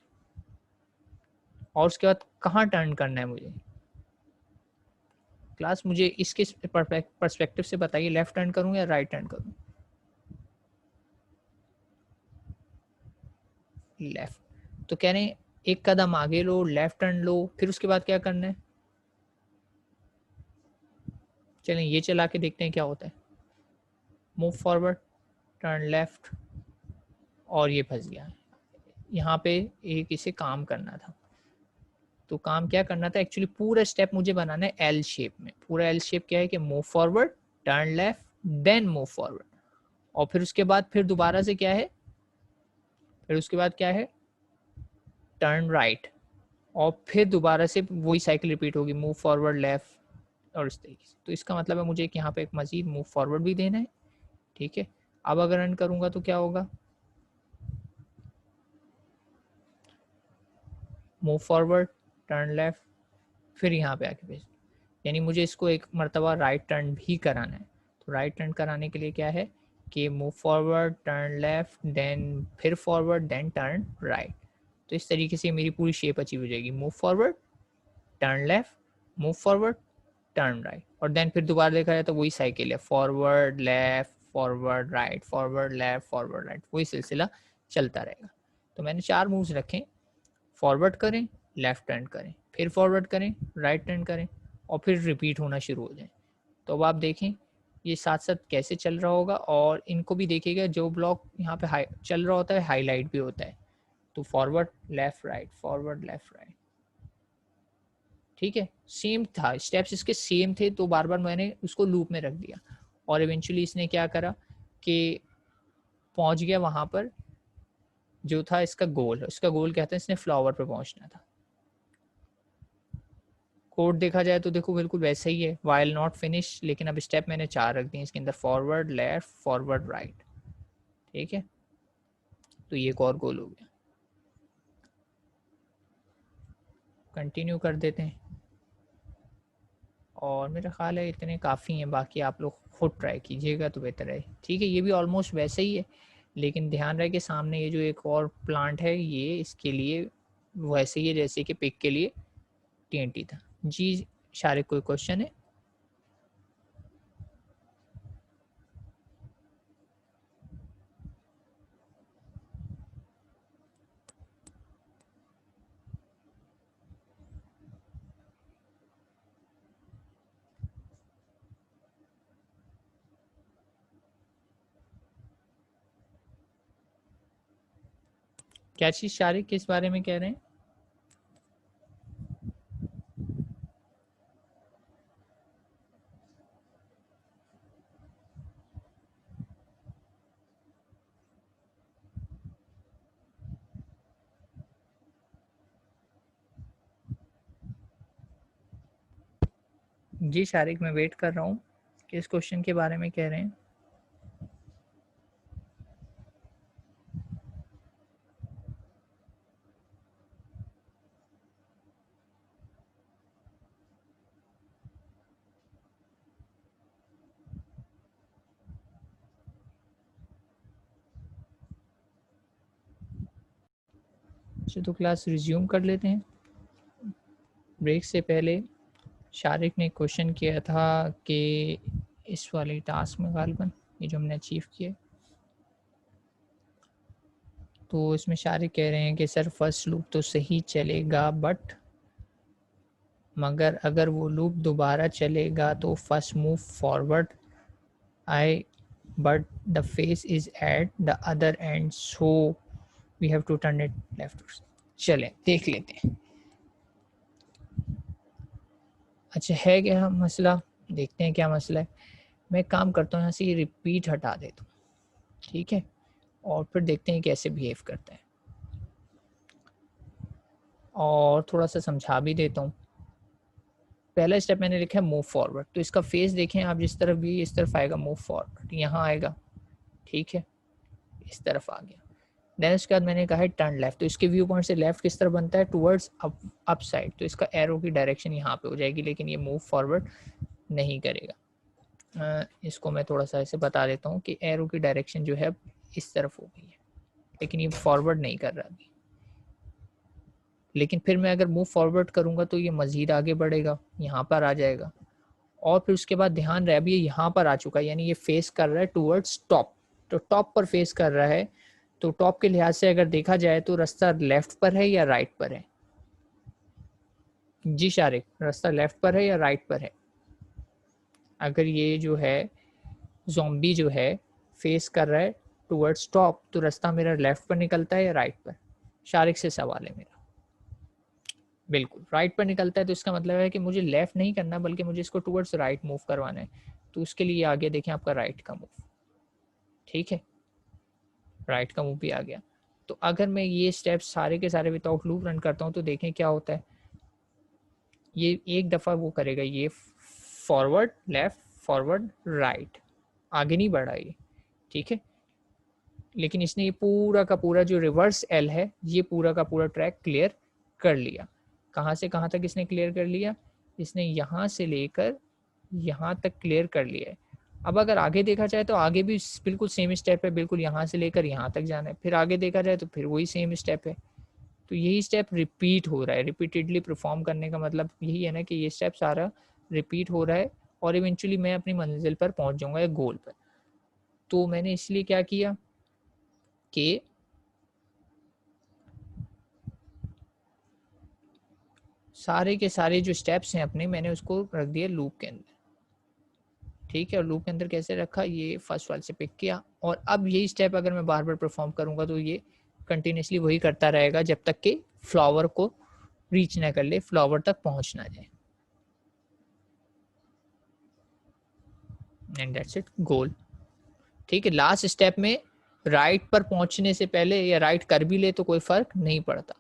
और उसके बाद कहाँ टर्न करना है मुझे, क्लास मुझे इसके पर्सपेक्टिव से बताइए, लेफ्ट टर्न करूँ या राइट टर्न करूँ। लेफ्ट, तो कह रहे हैं एक कदम आगे लो, लेफ्ट टर्न लो, फिर उसके बाद क्या करना है, चलें ये चला के देखते हैं क्या होता है। मूव फॉरवर्ड, टर्न लेफ्ट, और ये फंस गया। यहाँ पे एक इसे काम करना था, तो काम क्या करना था, एक्चुअली पूरा स्टेप मुझे बनाना है एल शेप में। पूरा एल शेप क्या है कि move forward, turn left, then move forward, और फिर उसके बाद फिर दोबारा से क्या है, फिर उसके बाद क्या है, टर्न राइट, और फिर दोबारा से वही साइकिल रिपीट होगी, मूव फॉरवर्ड, लेफ्ट, और इस तरीके से। तो इसका मतलब है मुझे एक यहाँ पे एक मजीद मूव फॉरवर्ड भी देना है। ठीक है, अब अगर रन करूंगा तो क्या होगा, मूव फॉरवर्ड, टर्न लेफ्ट, फिर यहाँ पे आके भेज, यानी मुझे इसको एक मरतबा राइट टर्न भी कराना है। तो राइट टर्न कराने के लिए क्या है कि move forward, turn left, then फिर फॉरवर्ड, देन टर्न राइट। तो इस तरीके से मेरी पूरी शेप अचीव हो जाएगी, move forward, turn left, move forward, turn right, और देन फिर दोबारा देखा जाए तो वही साइकिल है, forward left, forward right, forward left, forward right, वही सिलसिला चलता रहेगा। तो मैंने 4 मूव्स रखे, फॉरवर्ड करें, लेफ्ट टर्न करें, फिर फॉरवर्ड करें, राइट टर्न करें, और फिर रिपीट होना शुरू हो जाए। तो अब आप देखें ये साथ साथ कैसे चल रहा होगा, और इनको भी देखिएगा, जो ब्लॉक यहाँ पे चल रहा होता है हाईलाइट भी होता है। तो forward left right, forward left right. ठीक है, सेम था, स्टेप्स इसके सेम थे, तो बार बार मैंने उसको लूप में रख दिया, और इवेंचुअली इसने क्या करा कि पहुंच गया वहां पर जो था इसका गोल। इसका गोल क्या था, इसने फ्लावर पे पहुंचना था। कोड देखा जाए तो देखो बिल्कुल वैसा ही है, वाइल नॉट फिनिश, लेकिन अब स्टेप मैंने 4 रख दिए इसके अंदर, फॉरवर्ड लेफ्ट, फॉरवर्ड राइट। ठीक है, तो ये एक और गोल हो गया। कंटिन्यू कर देते हैं, और मेरा ख्याल है इतने काफ़ी हैं, बाकी आप लोग खुद ट्राई कीजिएगा तो बेहतर है। ठीक है, ये भी ऑलमोस्ट वैसे ही है, लेकिन ध्यान रहे कि सामने ये जो एक और प्लांट है ये इसके लिए वैसे ही है जैसे कि पिक के लिए TNT था। जी शारिक, कोई क्वेश्चन है? क्या चीज शारिक किस बारे में कह रहे हैं? जी शारिक, मैं वेट कर रहा हूँ, किस क्वेश्चन के बारे में कह रहे हैं? तो क्लास रिज्यूम कर लेते हैं। ब्रेक से पहले शारिक ने क्वेश्चन किया था कि इस वाले टास्क में गालिबन ये जो हमने अचीव किए, तो इसमें शारिक कह रहे हैं कि सर फर्स्ट लूप तो सही चलेगा मगर अगर वो लूप दोबारा चलेगा तो first move forward I but the face is at the other end so we have to turn it left. चले देख लेते हैं। अच्छा है क्या मसला, देखते हैं क्या मसला है। मैं एक काम करता हूँ, यहाँ से ये रिपीट हटा देता हूँ, ठीक है, और फिर देखते हैं कैसे बिहेव करते हैं और थोड़ा सा समझा भी देता हूँ। पहला स्टेप मैंने लिखा है मूव फॉरवर्ड, तो इसका फेस देखें आप, जिस तरफ भी इस तरफ आएगा मूव फॉरवर्ड, यहाँ आएगा, ठीक है, इस तरफ आ गया। देन उसके बाद मैंने कहा है टर्न लेफ्ट, तो इसके व्यू पॉइंट से लेफ्ट किस तरफ बनता है, टुवर्ड्स अप साइड, तो इसका एरो की डायरेक्शन यहाँ पे हो जाएगी, लेकिन ये मूव फॉरवर्ड नहीं करेगा। इसको मैं थोड़ा सा ऐसे बता देता हूँ कि एरो की डायरेक्शन जो है इस तरफ हो गई है, लेकिन ये फॉरवर्ड नहीं कर रहा अभी। लेकिन फिर मैं अगर मूव फॉरवर्ड करूँगा तो ये मज़ीद आगे बढ़ेगा, यहाँ पर आ जाएगा, और फिर उसके बाद ध्यान रहे अभी ये यहाँ पर आ चुका है, यानी ये फेस कर रहा है टूवर्ड्स टॉप, तो टॉप पर फेस कर रहा है, तो टॉप के लिहाज से अगर देखा जाए तो रास्ता लेफ्ट पर है या राइट पर है? जी शारिक, रास्ता लेफ्ट पर है या राइट पर है? अगर ये जो है ज़ॉम्बी जो है फेस कर रहा है टूवर्ड्स टॉप, तो रास्ता मेरा लेफ्ट पर निकलता है या राइट पर? शारिक से सवाल है मेरा। बिल्कुल राइट पर निकलता है, तो इसका मतलब है कि मुझे लेफ्ट नहीं करना बल्कि मुझे इसको टुवर्ड्स राइट मूव करवाना है, तो उसके लिए आगे देखें आपका राइट का मूव, ठीक है, राइट का मूव भी आ गया। तो अगर मैं ये स्टेप्स सारे के सारे विदाउट लूप रन करता हूँ तो देखें क्या होता है। ये एक दफ़ा वो करेगा, ये फॉरवर्ड लेफ्ट फॉरवर्ड राइट, आगे नहीं बढ़ा ये, ठीक है, लेकिन इसने ये पूरा का पूरा जो रिवर्स एल है ये पूरा का पूरा ट्रैक क्लियर कर लिया। कहाँ से कहाँ तक इसने क्लियर कर लिया? इसने यहाँ से लेकर यहाँ तक क्लियर कर लिया है। अब अगर आगे देखा जाए तो आगे भी बिल्कुल सेम स्टेप है, बिल्कुल यहाँ से लेकर यहाँ तक जाना है, फिर आगे देखा जाए तो फिर वही सेम स्टेप है, तो यही स्टेप रिपीट हो रहा है। रिपीटेडली परफॉर्म करने का मतलब यही है ना कि ये स्टेप सारा रिपीट हो रहा है और इवेंचुअली मैं अपनी मंजिल पर पहुँच जाऊँगा या गोल पर। तो मैंने इसलिए क्या किया कि सारे के सारे जो स्टेप्स हैं अपने, मैंने उसको रख दिया लूप के अंदर, ठीक है, और लूप के अंदर कैसे रखा, ये फर्स्ट वाले से पिक किया, और अब यही स्टेप अगर मैं बार बार परफॉर्म करूंगा तो ये कंटिन्यूसली वही करता रहेगा जब तक कि फ्लावर को रीच ना कर ले, फ्लावर तक पहुंच ना जाए, एंड दैट्स इट, गोल। ठीक है, लास्ट स्टेप में राइट पर पहुंचने से पहले या राइट कर भी ले तो कोई फर्क नहीं पड़ता,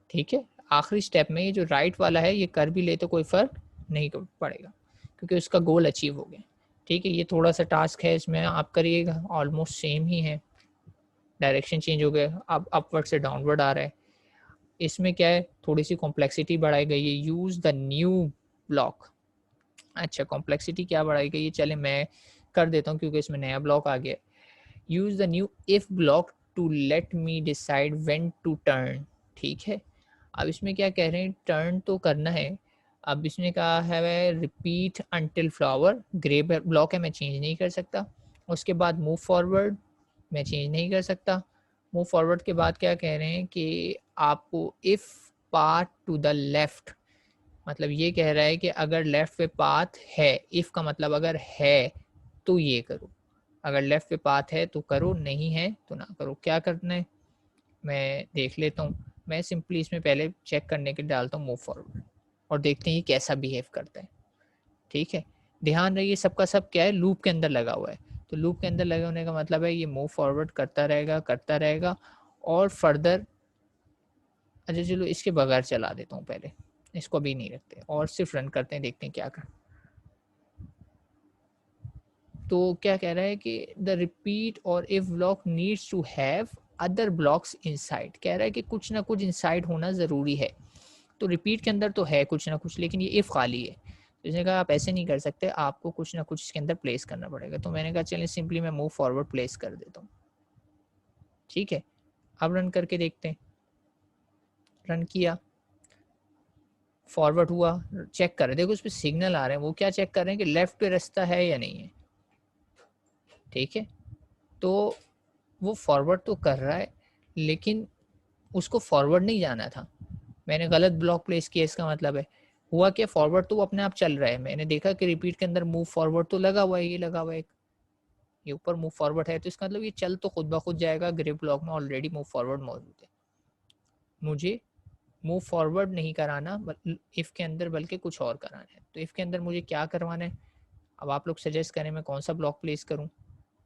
ठीक है, आखिरी स्टेप में ये जो राइट वाला है ये कर भी ले तो कोई फर्क नहीं पड़ेगा क्योंकि उसका गोल अचीव हो गया। ठीक है, ये थोड़ा सा टास्क है, इसमें आप करिएगा, ऑलमोस्ट सेम ही है, डायरेक्शन चेंज हो गया, अब अपवर्ड से डाउनवर्ड आ रहा है। इसमें क्या है, थोड़ी सी कॉम्प्लेक्सिटी बढ़ाई गई है, यूज द न्यू ब्लॉक। अच्छा, कॉम्प्लेक्सिटी क्या बढ़ाई गई है, चले मैं कर देता हूँ क्योंकि इसमें नया ब्लॉक आ गया। Use the new if block to let me decide when to turn. ठीक है, अब इसमें क्या कह रहे हैं, टर्न तो करना है। अब इसने कहा है repeat until flower, grey block है, मैं चेंज नहीं कर सकता। उसके बाद मूव फॉरवर्ड, मैं चेंज नहीं कर सकता। मूव फॉरवर्ड के बाद क्या कह रहे हैं कि आपको if path to the left, मतलब ये कह रहा है कि अगर लेफ्ट पे पाथ है, इफ का मतलब अगर है तो ये करो, अगर लेफ्ट पे पाथ है तो करो, नहीं है तो ना करो। क्या करना है, मैं देख लेता हूँ। मैं सिंपली इसमें पहले चेक करने के लिए डालता हूँ मूव फॉरवर्ड और देखते हैं ये कैसा बिहेव करता है। ठीक है, ध्यान रहिए सबका सब क्या है, लूप के अंदर लगा हुआ है। तो लूप के अंदर लगे होने का मतलब है ये मूव फॉरवर्ड करता रहेगा और फर्दर, अच्छा चलो इसके बगैर चला देता हूँ पहले, इसको भी नहीं रखते और सिर्फ रन करते हैं, देखते हैं क्या कर। तो क्या कह रहा है कि द रिपीट और if block needs to have other blocks inside, कह रहा है कि कुछ ना कुछ इनसाइड होना ज़रूरी है। तो रिपीट के अंदर तो है कुछ ना कुछ, लेकिन ये इफ़ खाली है। तो इसने कहा आप ऐसे नहीं कर सकते, आपको कुछ ना कुछ इसके अंदर प्लेस करना पड़ेगा। तो मैंने कहा चलिए सिंपली मैं मूव फॉरवर्ड प्लेस कर देता हूँ। ठीक है, अब रन करके देखते हैं। रन किया, फॉरवर्ड हुआ, चेक कर रहे, देखो उस पर सिग्नल आ रहे हैं। वो क्या चेक कर रहे हैं कि लेफ्ट पे रास्ता है या नहीं है। ठीक है, तो वो फॉरवर्ड तो कर रहा है, लेकिन उसको फॉरवर्ड नहीं जाना था। मैंने गलत ब्लॉक प्लेस किया, इसका मतलब है हुआ क्या, फॉरवर्ड तो वो अपने आप चल रहा है। मैंने देखा कि रिपीट के अंदर मूव फॉरवर्ड तो लगा हुआ है, ये लगा हुआ है, ये ऊपर मूव फॉरवर्ड है, तो इसका मतलब ये चल तो खुद ब खुद जाएगा। ग्रे ब्लॉक में ऑलरेडी मूव फॉरवर्ड मौजूद है। मुझे मूव फॉरवर्ड नहीं कराना इफ़ के अंदर, बल्कि कुछ और कराना है। तो इफ़ के अंदर मुझे क्या करवाना है, अब आप लोग सजेस्ट करें मैं कौन सा ब्लॉक प्लेस करूं।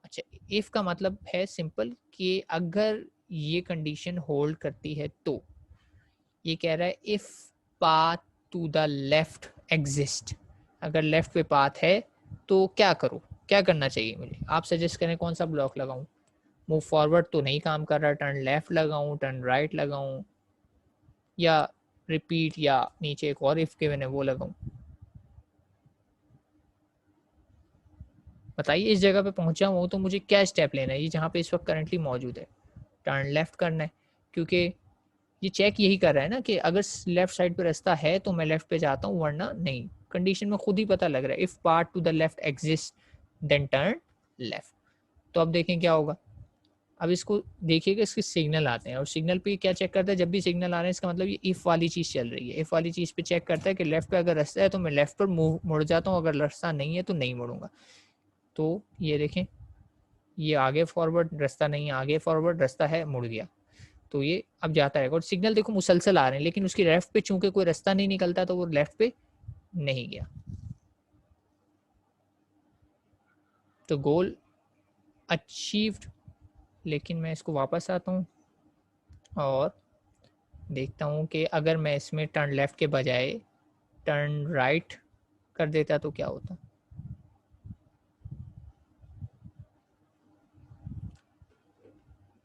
अच्छा, इफ़ का मतलब है सिंपल कि अगर ये कंडीशन होल्ड करती है तो ये कह रहा है if path to the left exist, अगर लेफ्ट पे पाथ है तो क्या करो, क्या करना चाहिए मुझे, आप सजेस्ट करें कौन सा ब्लॉक लगाऊं। मूव फॉरवर्ड तो नहीं काम कर रहा, टर्न लेफ्ट लगाऊं, टर्न राइट लगाऊं, या रिपीट, या नीचे एक और इफ़ के मैंने वो लगाऊं। बताइए, इस जगह पे पहुंचा हूँ तो मुझे क्या स्टेप लेना है, ये जहाँ पे इस वक्त करंटली मौजूद है। टर्न लेफ्ट करना है, क्योंकि ये चेक यही कर रहा है ना कि अगर लेफ्ट साइड पे रास्ता है तो मैं लेफ्ट पे जाता हूँ, वरना नहीं। कंडीशन में खुद ही पता लग रहा है if path to the left exist then turn left. तो अब देखें क्या होगा। अब इसको देखिएगा, इसके सिग्नल आते हैं और सिग्नल पे क्या चेक करता है, जब भी सिग्नल आ रहे हैं इसका मतलब ये इफ़ वाली चीज़ चल रही है। इफ़ वाली चीज़ पे चेक करता है कि लेफ्ट पे अगर रास्ता है तो मैं लेफ्ट पर मुड़ जाता हूँ, अगर रास्ता नहीं है तो नहीं मुड़ूंगा। तो ये देखें, ये आगे फॉरवर्ड, रास्ता नहीं है, आगे फॉरवर्ड, रास्ता है, मुड़ गया। तो ये अब जाता है और सिग्नल देखो मुसलसल आ रहे हैं, लेकिन उसकी लेफ्ट पे चूंकि कोई रास्ता नहीं निकलता तो वो लेफ्ट पे नहीं गया। तो गोल अचीव्ड। लेकिन मैं इसको वापस आता हूँ और देखता हूँ कि अगर मैं इसमें टर्न लेफ्ट के बजाय टर्न राइट कर देता तो क्या होता।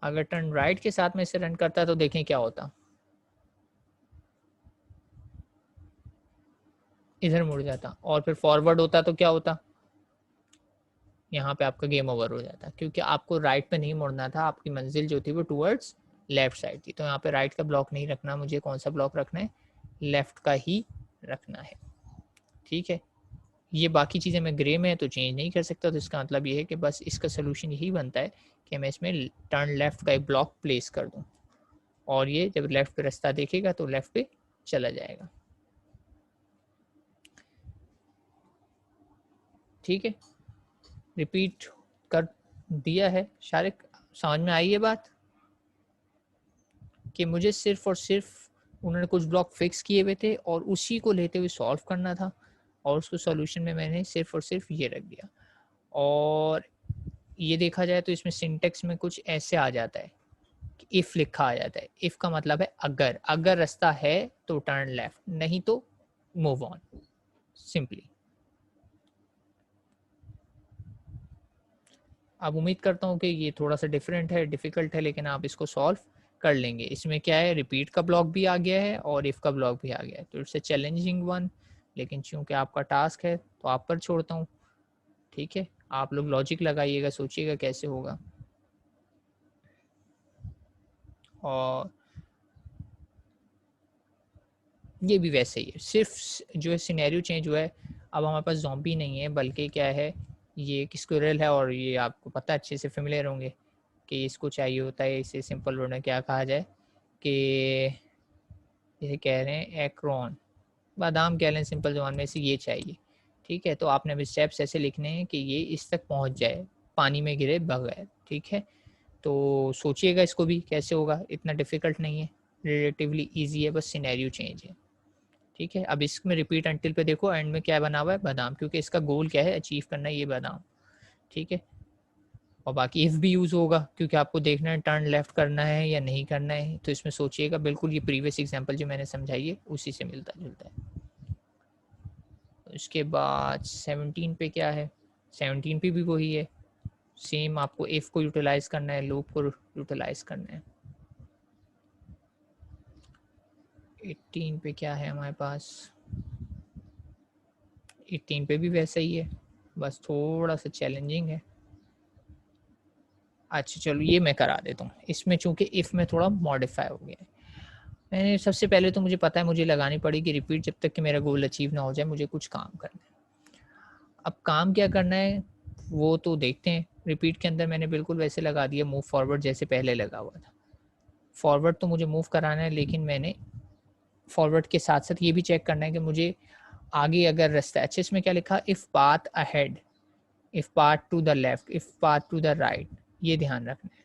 अगर टर्न राइट के साथ में इसे रन करता तो देखें क्या होता, इधर मुड़ जाता, और फिर फॉरवर्ड होता तो क्या होता, यहाँ पे आपका गेम ओवर हो जाता, क्योंकि आपको राइट पे नहीं मुड़ना था, आपकी मंजिल जो थी वो टूवर्ड्स लेफ्ट साइड थी। तो यहाँ पे राइट का ब्लॉक नहीं रखना, मुझे कौन सा ब्लॉक रखना है, लेफ्ट का ही रखना है। ठीक है, ये बाकी चीज़ें मैं ग्रे में तो चेंज नहीं कर सकता, तो इसका मतलब ये है कि बस इसका सोल्यूशन यही बनता है कि मैं इसमें टर्न लेफ्ट का एक ब्लॉक प्लेस कर दूँ और ये जब लेफ्ट पे रास्ता देखेगा तो लेफ्ट पे चला जाएगा। ठीक है, रिपीट कर दिया है। शारिक, समझ में आई ये बात कि मुझे सिर्फ और सिर्फ उन्होंने कुछ ब्लॉक फिक्स किए हुए थे और उसी को लेते हुए सॉल्व करना था, और उसको सॉल्यूशन में मैंने सिर्फ और सिर्फ ये रख दिया। और ये देखा जाए तो इसमें सिंटेक्स में कुछ ऐसे आ जाता है कि इफ़ लिखा आ जाता है। इफ़ का मतलब है अगर, अगर रास्ता है तो टर्न लेफ्ट, नहीं तो मूव ऑन, सिंपली। अब उम्मीद करता हूँ कि ये थोड़ा सा डिफरेंट है, डिफ़िकल्ट है, लेकिन आप इसको सॉल्व कर लेंगे। इसमें क्या है, रिपीट का ब्लॉक भी आ गया है और इफ़ का ब्लॉक भी आ गया है, तो इट्स ए चैलेंजिंग वन, लेकिन चूंकि आपका टास्क है तो आप पर छोड़ता हूँ। ठीक है, आप लोग लॉजिक लगाइएगा, सोचिएगा कैसे होगा। और ये भी वैसे ही है, सिर्फ जो है सिनेरियो चेंज हुआ है। अब हमारे पास ज़ॉम्बी नहीं है, बल्कि क्या है, ये एक स्क्विरल है, और ये आपको पता अच्छे से फेमिलियर होंगे कि इसको चाहिए होता है, इसे सिंपल वर्ड में क्या कहा जाए कि जैसे कह रहे हैं एक्रोन, बादाम कह लें सिंपल जबान में, इसे ये चाहिए। ठीक है, तो आपने भी स्टेप्स ऐसे लिखने हैं कि ये इस तक पहुंच जाए पानी में गिरे बगैर। ठीक है, तो सोचिएगा इसको भी कैसे होगा, इतना डिफिकल्ट नहीं है, रिलेटिवली इजी है, बस सिनेरियो चेंज है। ठीक है, अब इसमें रिपीट अंटिल पे देखो एंड में क्या बना हुआ है, बादाम, क्योंकि इसका गोल क्या है, अचीव करना है ये बादाम। ठीक है, और बाकी इफ भी यूज होगा क्योंकि आपको देखना है टर्न लेफ्ट करना है या नहीं करना है, तो इसमें सोचिएगा बिल्कुल ये प्रीवियस एग्जांपल जो मैंने समझाई है उसी से मिलता जुलता है। उसके बाद 17 पे क्या है, 17 पे भी वही है, सेम आपको इफ को यूटिलाइज करना है, लूप को यूटिलाइज करना है। 18 पे क्या है हमारे पास, 18 पे भी वैसा ही है, बस थोड़ा सा चैलेंजिंग है। अच्छा चलो ये मैं करा देता हूँ, इसमें चूंकि इफ में थोड़ा मॉडिफाई हो गया है। मैंने सबसे पहले तो मुझे पता है मुझे लगानी पड़ेगी रिपीट, जब तक कि मेरा गोल अचीव ना हो जाए मुझे कुछ काम करना है। अब काम क्या करना है वो तो देखते हैं। रिपीट के अंदर मैंने बिल्कुल वैसे लगा दिया मूव फॉरवर्ड जैसे पहले लगा हुआ था। फॉरवर्ड तो मुझे मूव कराना है, लेकिन मैंने फॉरवर्ड के साथ साथ ये भी चेक करना है कि मुझे आगे अगर रास्ता, अच्छा इसमें क्या लिखा, if path ahead, if path to the left, if path to the right, ये ध्यान रखना है।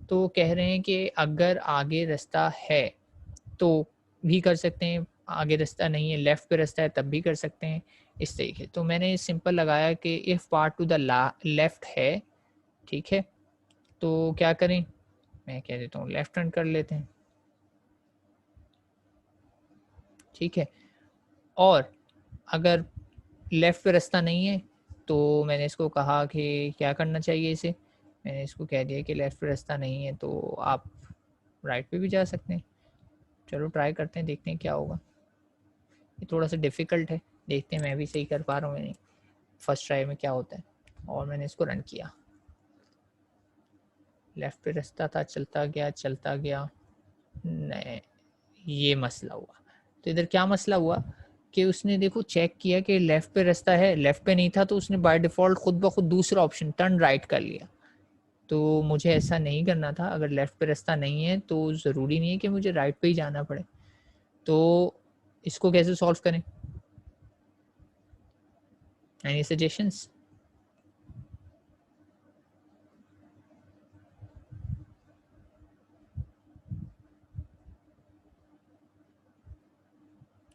तो कह रहे हैं कि अगर आगे रास्ता है तो भी कर सकते हैं, आगे रास्ता नहीं है लेफ्ट पे रास्ता है तब भी कर सकते हैं, इस तरीके। तो मैंने सिंपल लगाया कि if part to the left है, ठीक है, तो क्या करें, मैं कह देता हूँ लेफ्ट टर्न कर लेते हैं। ठीक है, और अगर लेफ्ट पे रास्ता नहीं है तो मैंने इसको कहा कि क्या करना चाहिए इसे, मैंने इसको कह दिया कि लेफ्ट पे रास्ता नहीं है तो आप राइट पे भी जा सकते हैं। चलो ट्राई करते हैं, देखते हैं क्या होगा। ये थोड़ा सा डिफ़िकल्ट है, देखते हैं मैं भी सही कर पा रहा हूँ या नहीं, फर्स्ट ट्राई में क्या होता है। और मैंने इसको रन किया, लेफ्ट पे रास्ता था, चलता गया, नहीं, ये मसला हुआ। तो इधर क्या मसला हुआ कि उसने देखो चेक किया कि लेफ्ट पे रास्ता है, लेफ्ट पे नहीं था, तो उसने बाय डिफ़ॉल्ट खुद ब खुद दूसरा ऑप्शन टर्न राइट कर लिया। तो मुझे ऐसा नहीं करना था, अगर लेफ्ट पे रास्ता नहीं है तो ज़रूरी नहीं है कि मुझे राइट पे ही जाना पड़े। तो इसको कैसे सॉल्व करें, एनी सजेशंस?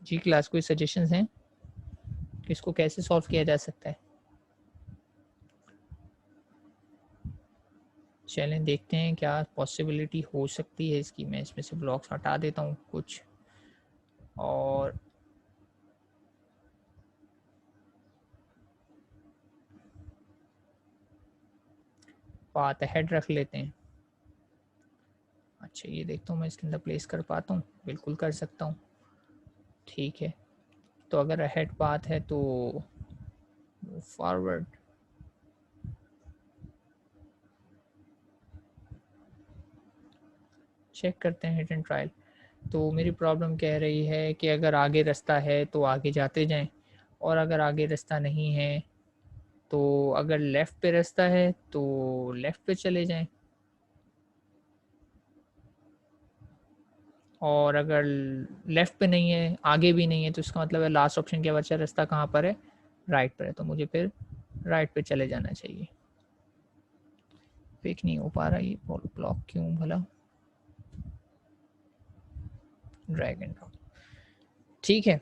जी क्लास, कोई सजेशंस हैं कि इसको कैसे सॉल्व किया जा सकता है? चलें देखते हैं क्या पॉसिबिलिटी हो सकती है इसकी। मैं इसमें से ब्लॉक्स हटा देता हूँ कुछ, और पाथ हेड रख लेते हैं। अच्छा ये देखता हूँ मैं इसके अंदर प्लेस कर पाता हूँ, बिल्कुल कर सकता हूँ। ठीक है, तो अगर हेड पाथ है तो फॉरवर्ड, चेक करते हैं हिट एंड ट्रायल। तो मेरी प्रॉब्लम कह रही है कि अगर आगे रास्ता है तो आगे जाते जाएं, और अगर आगे रास्ता नहीं है तो अगर लेफ़्ट पे रास्ता है तो लेफ़्ट पे चले जाएं, और अगर लेफ़्ट पे नहीं है आगे भी नहीं है तो इसका मतलब है लास्ट ऑप्शन के बचा रास्ता कहाँ पर है, राइट पर है, तो मुझे फिर राइट पे चले जाना चाहिए। पिक नहीं हो पा रहा ये ब्लॉक क्यों भला, ड्रैग एंड ड्रॉप। ठीक है,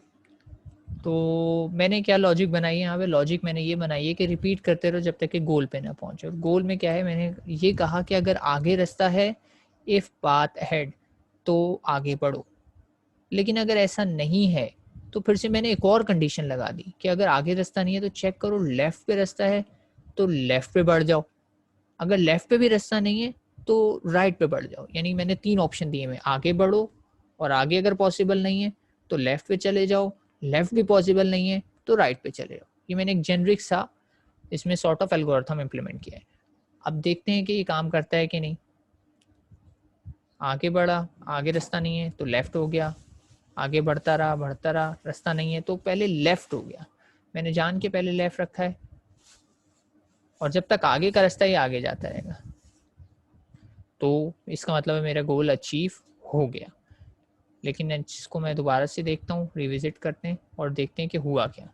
तो मैंने क्या लॉजिक बनाई है यहाँ पे, लॉजिक मैंने ये बनाई है कि रिपीट करते रहो जब तक कि गोल पे ना पहुंचे। और गोल में क्या है, मैंने ये कहा कि अगर आगे रास्ता है, इफ पाथ अहेड, तो आगे बढ़ो। लेकिन अगर ऐसा नहीं है तो फिर से मैंने एक और कंडीशन लगा दी कि अगर आगे रास्ता नहीं है तो चेक करो लेफ्ट पे रास्ता है तो लेफ्ट पे बढ़ जाओ, अगर लेफ्ट पे भी रास्ता नहीं है तो राइट पे बढ़ जाओ। यानी मैंने 3 ऑप्शन दिए मैं, आगे बढ़ो, और आगे अगर पॉसिबल नहीं है तो लेफ्ट पे चले जाओ, लेफ्ट भी पॉसिबल नहीं है तो राइट पे चले जाओ। ये मैंने एक जेनरिक सा इसमें सॉर्ट ऑफ एल्गोरिथम इम्प्लीमेंट किया है। अब देखते हैं कि ये काम करता है कि नहीं। आगे बढ़ा, आगे रास्ता नहीं है तो लेफ्ट हो गया, आगे बढ़ता रहा, रास्ता नहीं है तो पहले लेफ्ट हो गया। मैंने जान के पहले लेफ्ट रखा है, और जब तक आगे का रास्ता ही आगे जाता रहेगा तो इसका मतलब है मेरा गोल अचीव हो गया। लेकिन इसको मैं दोबारा से देखता हूँ, रिविजिट करते हैं और देखते हैं कि हुआ क्या।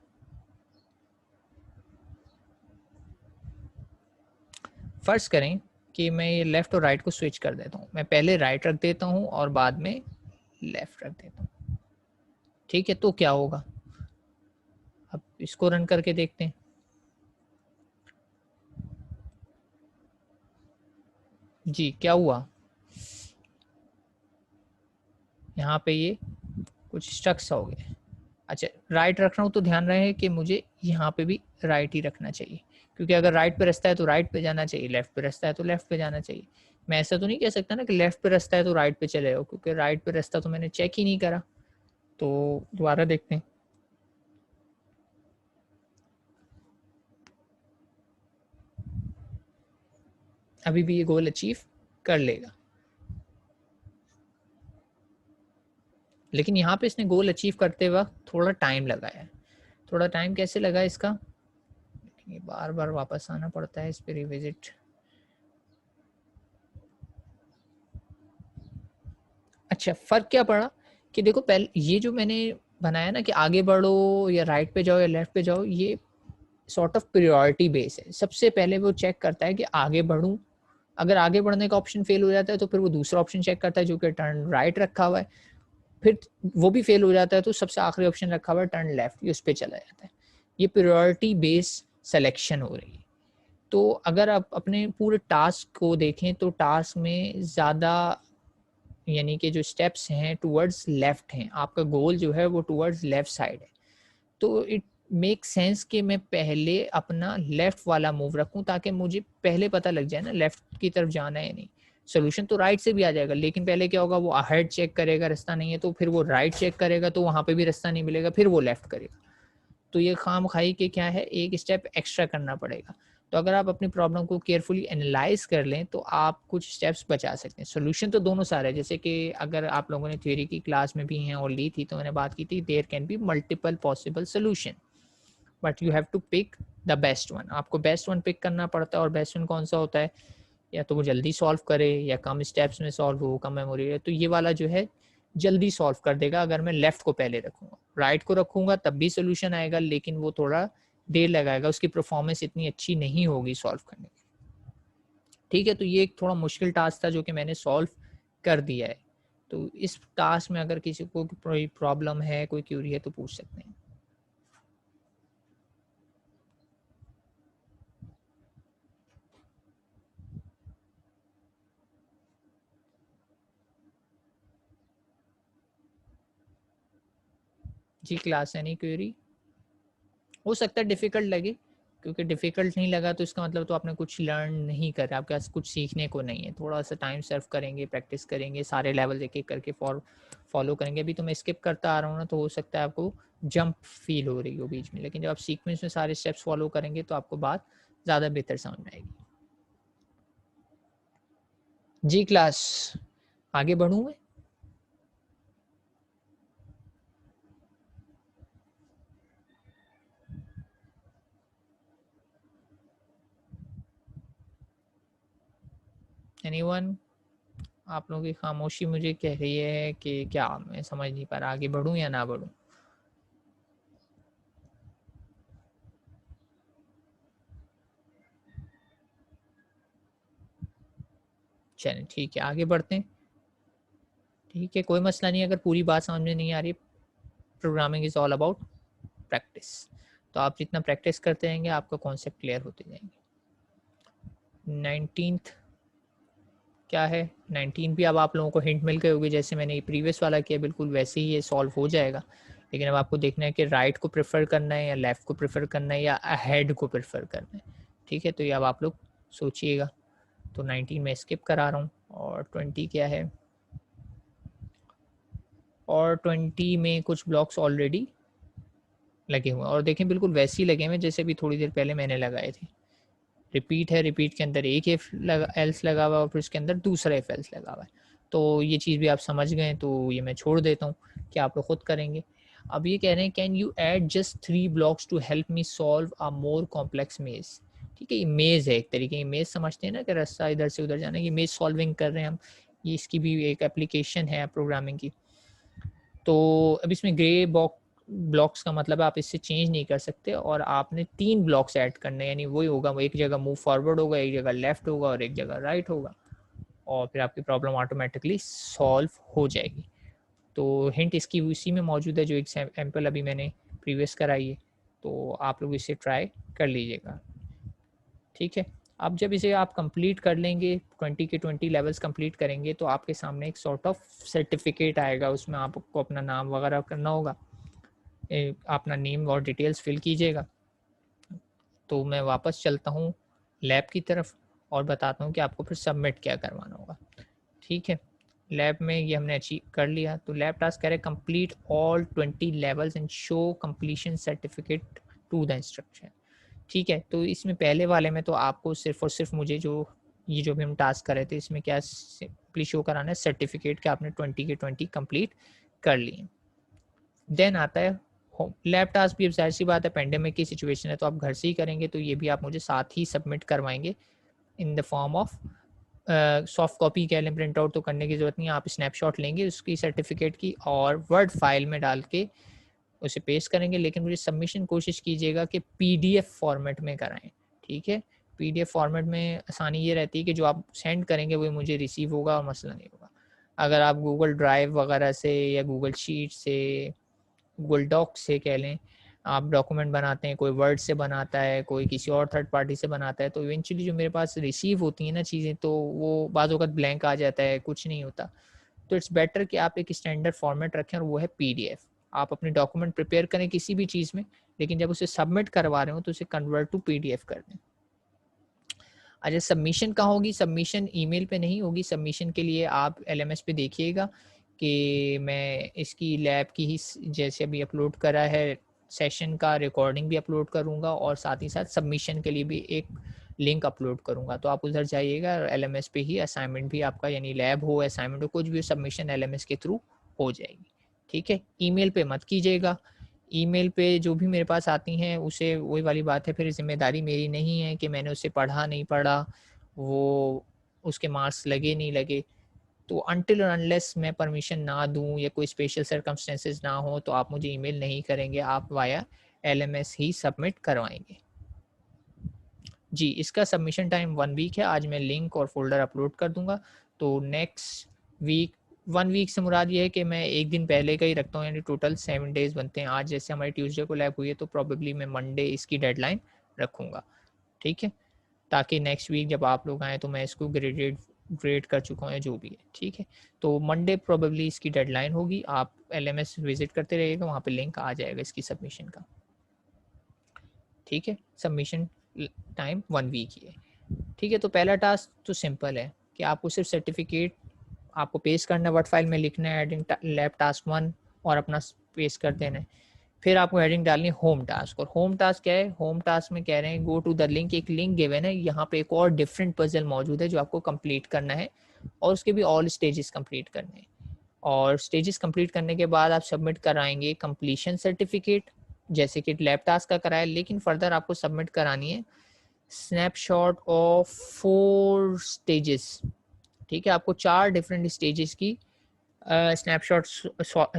फर्ज करें कि मैं ये लेफ्ट और राइट को स्विच कर देता हूँ। मैं पहले राइट रख देता हूँ और बाद में लेफ्ट रख देता हूँ। ठीक है, तो क्या होगा, अब इसको रन करके देखते हैं। जी क्या हुआ, यहाँ पे ये कुछ स्टक सा हो गया। अच्छा, राइट रख रहा हूँ तो ध्यान रहे कि मुझे यहाँ पे भी राइट ही रखना चाहिए, क्योंकि अगर राइट पे रस्ता है तो राइट पे जाना चाहिए, लेफ्ट पे रस्ता है तो लेफ्ट पे जाना चाहिए। मैं ऐसा तो नहीं कह सकता ना कि लेफ्ट पे रास्ता है तो राइट पे चले जाओ, क्योंकि राइट पे रास्ता तो मैंने चेक ही नहीं करा। तो दोबारा देखते हैं। अभी भी ये गोल अचीव कर लेगा, लेकिन यहाँ पे इसने गोल अचीव करते वक्त थोड़ा टाइम लगाया। थोड़ा टाइम कैसे लगा इसका, ये बार बार वापस आना पड़ता है इस पे, रिविजिट। अच्छा, फर्क क्या पड़ा कि देखो, पहले ये जो मैंने बनाया ना कि आगे बढ़ो या राइट पे जाओ या लेफ्ट पे जाओ, ये सॉर्ट ऑफ प्रायोरिटी बेस है। सबसे पहले वो चेक करता है कि आगे बढ़ूं, अगर आगे बढ़ने का ऑप्शन फेल हो जाता है तो फिर वो दूसरा ऑप्शन चेक करता है जो कि टर्न राइट रखा हुआ है, फिर वो भी फेल हो जाता है तो सबसे आखिरी ऑप्शन रखा हुआ है टर्न लेफ्ट, उस पर चला जाता है। ये प्रायोरिटी बेस सिलेक्शन हो रही है। तो अगर आप अपने पूरे टास्क को देखें तो टास्क में ज़्यादा, यानी कि जो स्टेप्स हैं टूवर्ड्स लेफ्ट हैं, आपका गोल जो है वो टूवर्ड्स लेफ्ट साइड है। तो इट मेक सेंस कि मैं पहले अपना लेफ्ट वाला मूव रखूं, ताकि मुझे पहले पता लग जाए ना लेफ्ट की तरफ जाना है नहीं। सोल्यूशन तो राइट से भी आ जाएगा, लेकिन पहले क्या होगा, वो अहेड चेक करेगा, रास्ता नहीं है तो फिर वो राइट चेक करेगा, तो वहां पे भी रास्ता नहीं मिलेगा, फिर वो लेफ्ट करेगा। तो ये खाम खाई के क्या है, एक स्टेप एक्स्ट्रा करना पड़ेगा। तो अगर आप अपनी प्रॉब्लम को केयरफुली एनालाइज कर लें तो आप कुछ स्टेप्स बचा सकते हैं। सोल्यूशन तो दोनों सारे है, जैसे कि अगर आप लोगों ने थ्योरी की क्लास में भी हैं और ली थी तो मैंने बात की थी, there can be multiple possible solution, but you have to pick the best one. आपको बेस्ट वन पिक करना पड़ता है, और बेस्ट वन कौन सा होता है, या तो वो जल्दी सॉल्व करे या कम स्टेप्स में सॉल्व हो, कम मेमोरी है। तो ये वाला जो है जल्दी सॉल्व कर देगा अगर मैं लेफ्ट को पहले रखूंगा। राइट को रखूंगा तब भी सोल्यूशन आएगा, लेकिन वो थोड़ा देर लगाएगा, उसकी परफॉर्मेंस इतनी अच्छी नहीं होगी सॉल्व करने की। ठीक है, तो ये एक थोड़ा मुश्किल टास्क था जो कि मैंने सॉल्व कर दिया है। तो इस टास्क में अगर किसी को कोई प्रॉब्लम है, कोई क्यूरी है तो पूछ सकते हैं। जी क्लास, एनी क्वेरी? हो सकता है डिफिकल्ट लगे, क्योंकि डिफिकल्ट नहीं लगा तो इसका मतलब तो आपने कुछ लर्न नहीं करा, आपके पास कुछ सीखने को नहीं है। थोड़ा सा टाइम सर्व करेंगे, प्रैक्टिस करेंगे, सारे लेवल एक एक करके फॉलो करेंगे। अभी तो मैं स्किप करता आ रहा हूँ ना, तो हो सकता है आपको जंप फील हो रही हो बीच में, लेकिन जब आप सीक्वेंस में सारे स्टेप्स फॉलो करेंगे तो आपको बात ज़्यादा बेहतर समझ में आएगी। जी क्लास, आगे बढ़ूँ मैं? एनीवन? आप लोगों की खामोशी मुझे कह रही है कि क्या, मैं समझ नहीं पा रहा, आगे बढ़ूँ या ना बढ़ूँ? चलें ठीक है, आगे बढ़ते हैं। ठीक है, कोई मसला नहीं अगर पूरी बात समझ में नहीं आ रही। Programming is all about practice. तो आप जितना प्रैक्टिस करते रहेंगे आपका कॉन्सेप्ट क्लियर होते जाएंगे। 19th क्या है, 19 भी अब आप लोगों को हिंट मिल गई होगी, जैसे मैंने प्रीवियस वाला किया बिल्कुल वैसे ही ये सॉल्व हो जाएगा। लेकिन अब आपको देखना है कि राइट को प्रेफर करना है या लेफ़्ट को प्रेफर करना है या अहेड को प्रेफर करना है। ठीक है, तो ये अब आप लोग सोचिएगा। तो 19 में स्किप करा रहा हूँ, और 20 क्या है, और 20 में कुछ ब्लॉक्स ऑलरेडी लगे हुए हैं, और देखें बिल्कुल वैसे ही लगे हुए जैसे भी थोड़ी देर पहले मैंने लगाए थे। रिपीट है, रिपीट के अंदर एक एफ एल्स लगा हुआ है और फिर उसके अंदर दूसरा एफ एल्स लगा हुआ है। तो ये चीज़ भी आप समझ गए, तो ये मैं छोड़ देता हूँ कि आप लोग खुद करेंगे। अब ये कह रहे हैं, can you add just 3 blocks to help me solve a more complex maze. ठीक है, ये मेज है एक तरीके की, मेज समझते हैं ना कि रास्ता इधर से उधर जाने की, मेज सॉल्विंग कर रहे हैं हम। ये इसकी भी एक एप्लीकेशन है प्रोग्रामिंग की। तो अब इसमें ग्रे ब्लॉक्स का मतलब है आप इससे चेंज नहीं कर सकते, और आपने 3 ब्लॉक्स ऐड करने, यानी वही होगा, एक जगह मूव फॉरवर्ड होगा, एक जगह लेफ्ट होगा और एक जगह राइट होगा, और फिर आपकी प्रॉब्लम ऑटोमेटिकली सॉल्व हो जाएगी। तो हिंट इसकी उसी में मौजूद है जो एग्जाम्पल अभी मैंने प्रीवियस कराई है, तो आप लोग इसे ट्राई कर लीजिएगा। ठीक है, अब जब इसे आप कंप्लीट कर लेंगे, 20 के 20 लेवल्स कंप्लीट करेंगे, तो आपके सामने एक सॉर्ट ऑफ सर्टिफिकेट आएगा, उसमें आपको अपना नाम वगैरह करना होगा, अपना नेम और डिटेल्स फिल कीजिएगा। तो मैं वापस चलता हूँ लैब की तरफ और बताता हूँ कि आपको फिर सबमिट क्या करवाना होगा। ठीक है, लैब में ये हमने अचीव कर लिया। तो लैब टास्क कह रहे हैं complete all 20 levels and show completion certificate to the instruction. ठीक है, तो इसमें पहले वाले में तो आपको सिर्फ और सिर्फ मुझे जो भी हम टास्क कर रहे थे, इसमें क्या सिंपली शो कराना है सर्टिफिकेट कि आपने 20 के 20 कंप्लीट कर लिए। देन आता है लैब टास्क भी, अब जाहिर सी बात है पेंडेमिक की सिचुएशन है तो आप घर से ही करेंगे, तो ये भी आप मुझे साथ ही सबमिट करवाएंगे in the form of soft copy कह लें, प्रिंट आउट तो करने की ज़रूरत नहीं है, आप स्नैपशॉट लेंगे उसकी सर्टिफिकेट की और वर्ड फाइल में डाल के उसे पेस्ट करेंगे, लेकिन मुझे सबमिशन कोशिश कीजिएगा कि पीडीएफ फॉर्मेट में कराएं। ठीक है, पीडीएफ फॉर्मेट में आसानी ये रहती है कि जो आप सेंड करेंगे वो मुझे रिसीव होगा और मसला नहीं होगा। अगर आप गूगल ड्राइव वगैरह से या गूगल शीट से, गूगल डॉक से कह लें, आप डॉक्यूमेंट बनाते हैं, कोई वर्ड से बनाता है, कोई किसी और थर्ड पार्टी से बनाता है, तो इवेंचुअली जो मेरे पास रिसीव होती हैं ना चीज़ें, तो वो बाज़ वक़्त ब्लैंक आ जाता है, कुछ नहीं होता। तो इट्स बेटर कि आप एक स्टैंडर्ड फॉर्मेट रखें और वो है पीडीएफ। आप अपने डॉक्यूमेंट प्रिपेयर करें किसी भी चीज़ में, लेकिन जब उसे सबमिट करवा रहे हो तो उसे कन्वर्ट टू पीडीएफ कर दें। अच्छा, सबमिशन कहाँ होगी? सबमिशन ईमेल पे नहीं होगी। सबमिशन के लिए आप एलएमएस पे देखिएगा कि मैं इसकी लैब की ही जैसे अभी अपलोड करा है सेशन का रिकॉर्डिंग भी अपलोड करूँगा और साथ ही साथ सबमिशन के लिए भी एक लिंक अपलोड करूँगा। तो आप उधर जाइएगा, एलएमएस पे ही असाइनमेंट भी आपका, यानी लैब हो, असाइनमेंट हो, कुछ भी सबमिशन एलएमएस के थ्रू हो जाएगी। ठीक है, ईमेल पे मत कीजिएगा। ईमेल पे जो भी मेरे पास आती हैं उसे, वही वाली बात है, फिर ज़िम्मेदारी मेरी नहीं है कि मैंने उसे पढ़ा नहीं पढ़ा, वो उसके मार्क्स लगे नहीं लगे। तो अनटिल और अनलेस मैं परमिशन ना दूँ या कोई स्पेशल सर्कमस्टेंसेस ना हो तो आप मुझे ईमेल नहीं करेंगे, आप वाया एलएमएस ही सबमिट करवाएंगे। जी, इसका सबमिशन टाइम 1 वीक है। आज मैं लिंक और फोल्डर अपलोड कर दूंगा। तो नेक्स्ट वीक, 1 वीक से मुराद ये है कि मैं एक दिन पहले का ही रखता हूँ, यानी टोटल 7 डेज बनते हैं। आज जैसे हमारी ट्यूसडे को लैब हुई है तो प्रॉबेबली मैं मंडे इसकी डेडलाइन रखूँगा। ठीक है, ताकि नेक्स्ट वीक जब आप लोग आएँ तो मैं इसको ग्रेड कर चुका हूँ या जो भी है। ठीक है, तो मंडे प्रॉबेबली इसकी डेडलाइन होगी। आप एलएमएस विजिट करते रहिएगा, वहाँ पे लिंक आ जाएगा इसकी सबमिशन का। ठीक है, सबमिशन टाइम 1 वीक ही है। ठीक है, तो पहला टास्क तो सिंपल है कि आपको सिर्फ सर्टिफिकेट आपको पेस्ट करना है, वर्ड फाइल में लिखना है, हेडिंग लैब टास्क 1 और अपना पेस्ट कर देना है। फिर आपको हेडिंग डालनी है होम टास्क। और होम टास्क क्या है? होम टास्क में कह रहे हैं गो टू द लिंक, एक लिंक गिवन है, यहाँ पे एक और डिफरेंट पजल मौजूद है जो आपको कंप्लीट करना है और उसके भी ऑल स्टेजेस कंप्लीट करने हैं। और स्टेजेस कंप्लीट करने के बाद आप सबमिट कराएंगे कंप्लीशन सर्टिफिकेट, जैसे कि लैब टास्क का कराया, लेकिन फर्दर आपको सबमिट करानी है स्नैपशॉट ऑफ 4 स्टेजेस। ठीक है, आपको 4 डिफरेंट स्टेजेस की स्नैपशॉट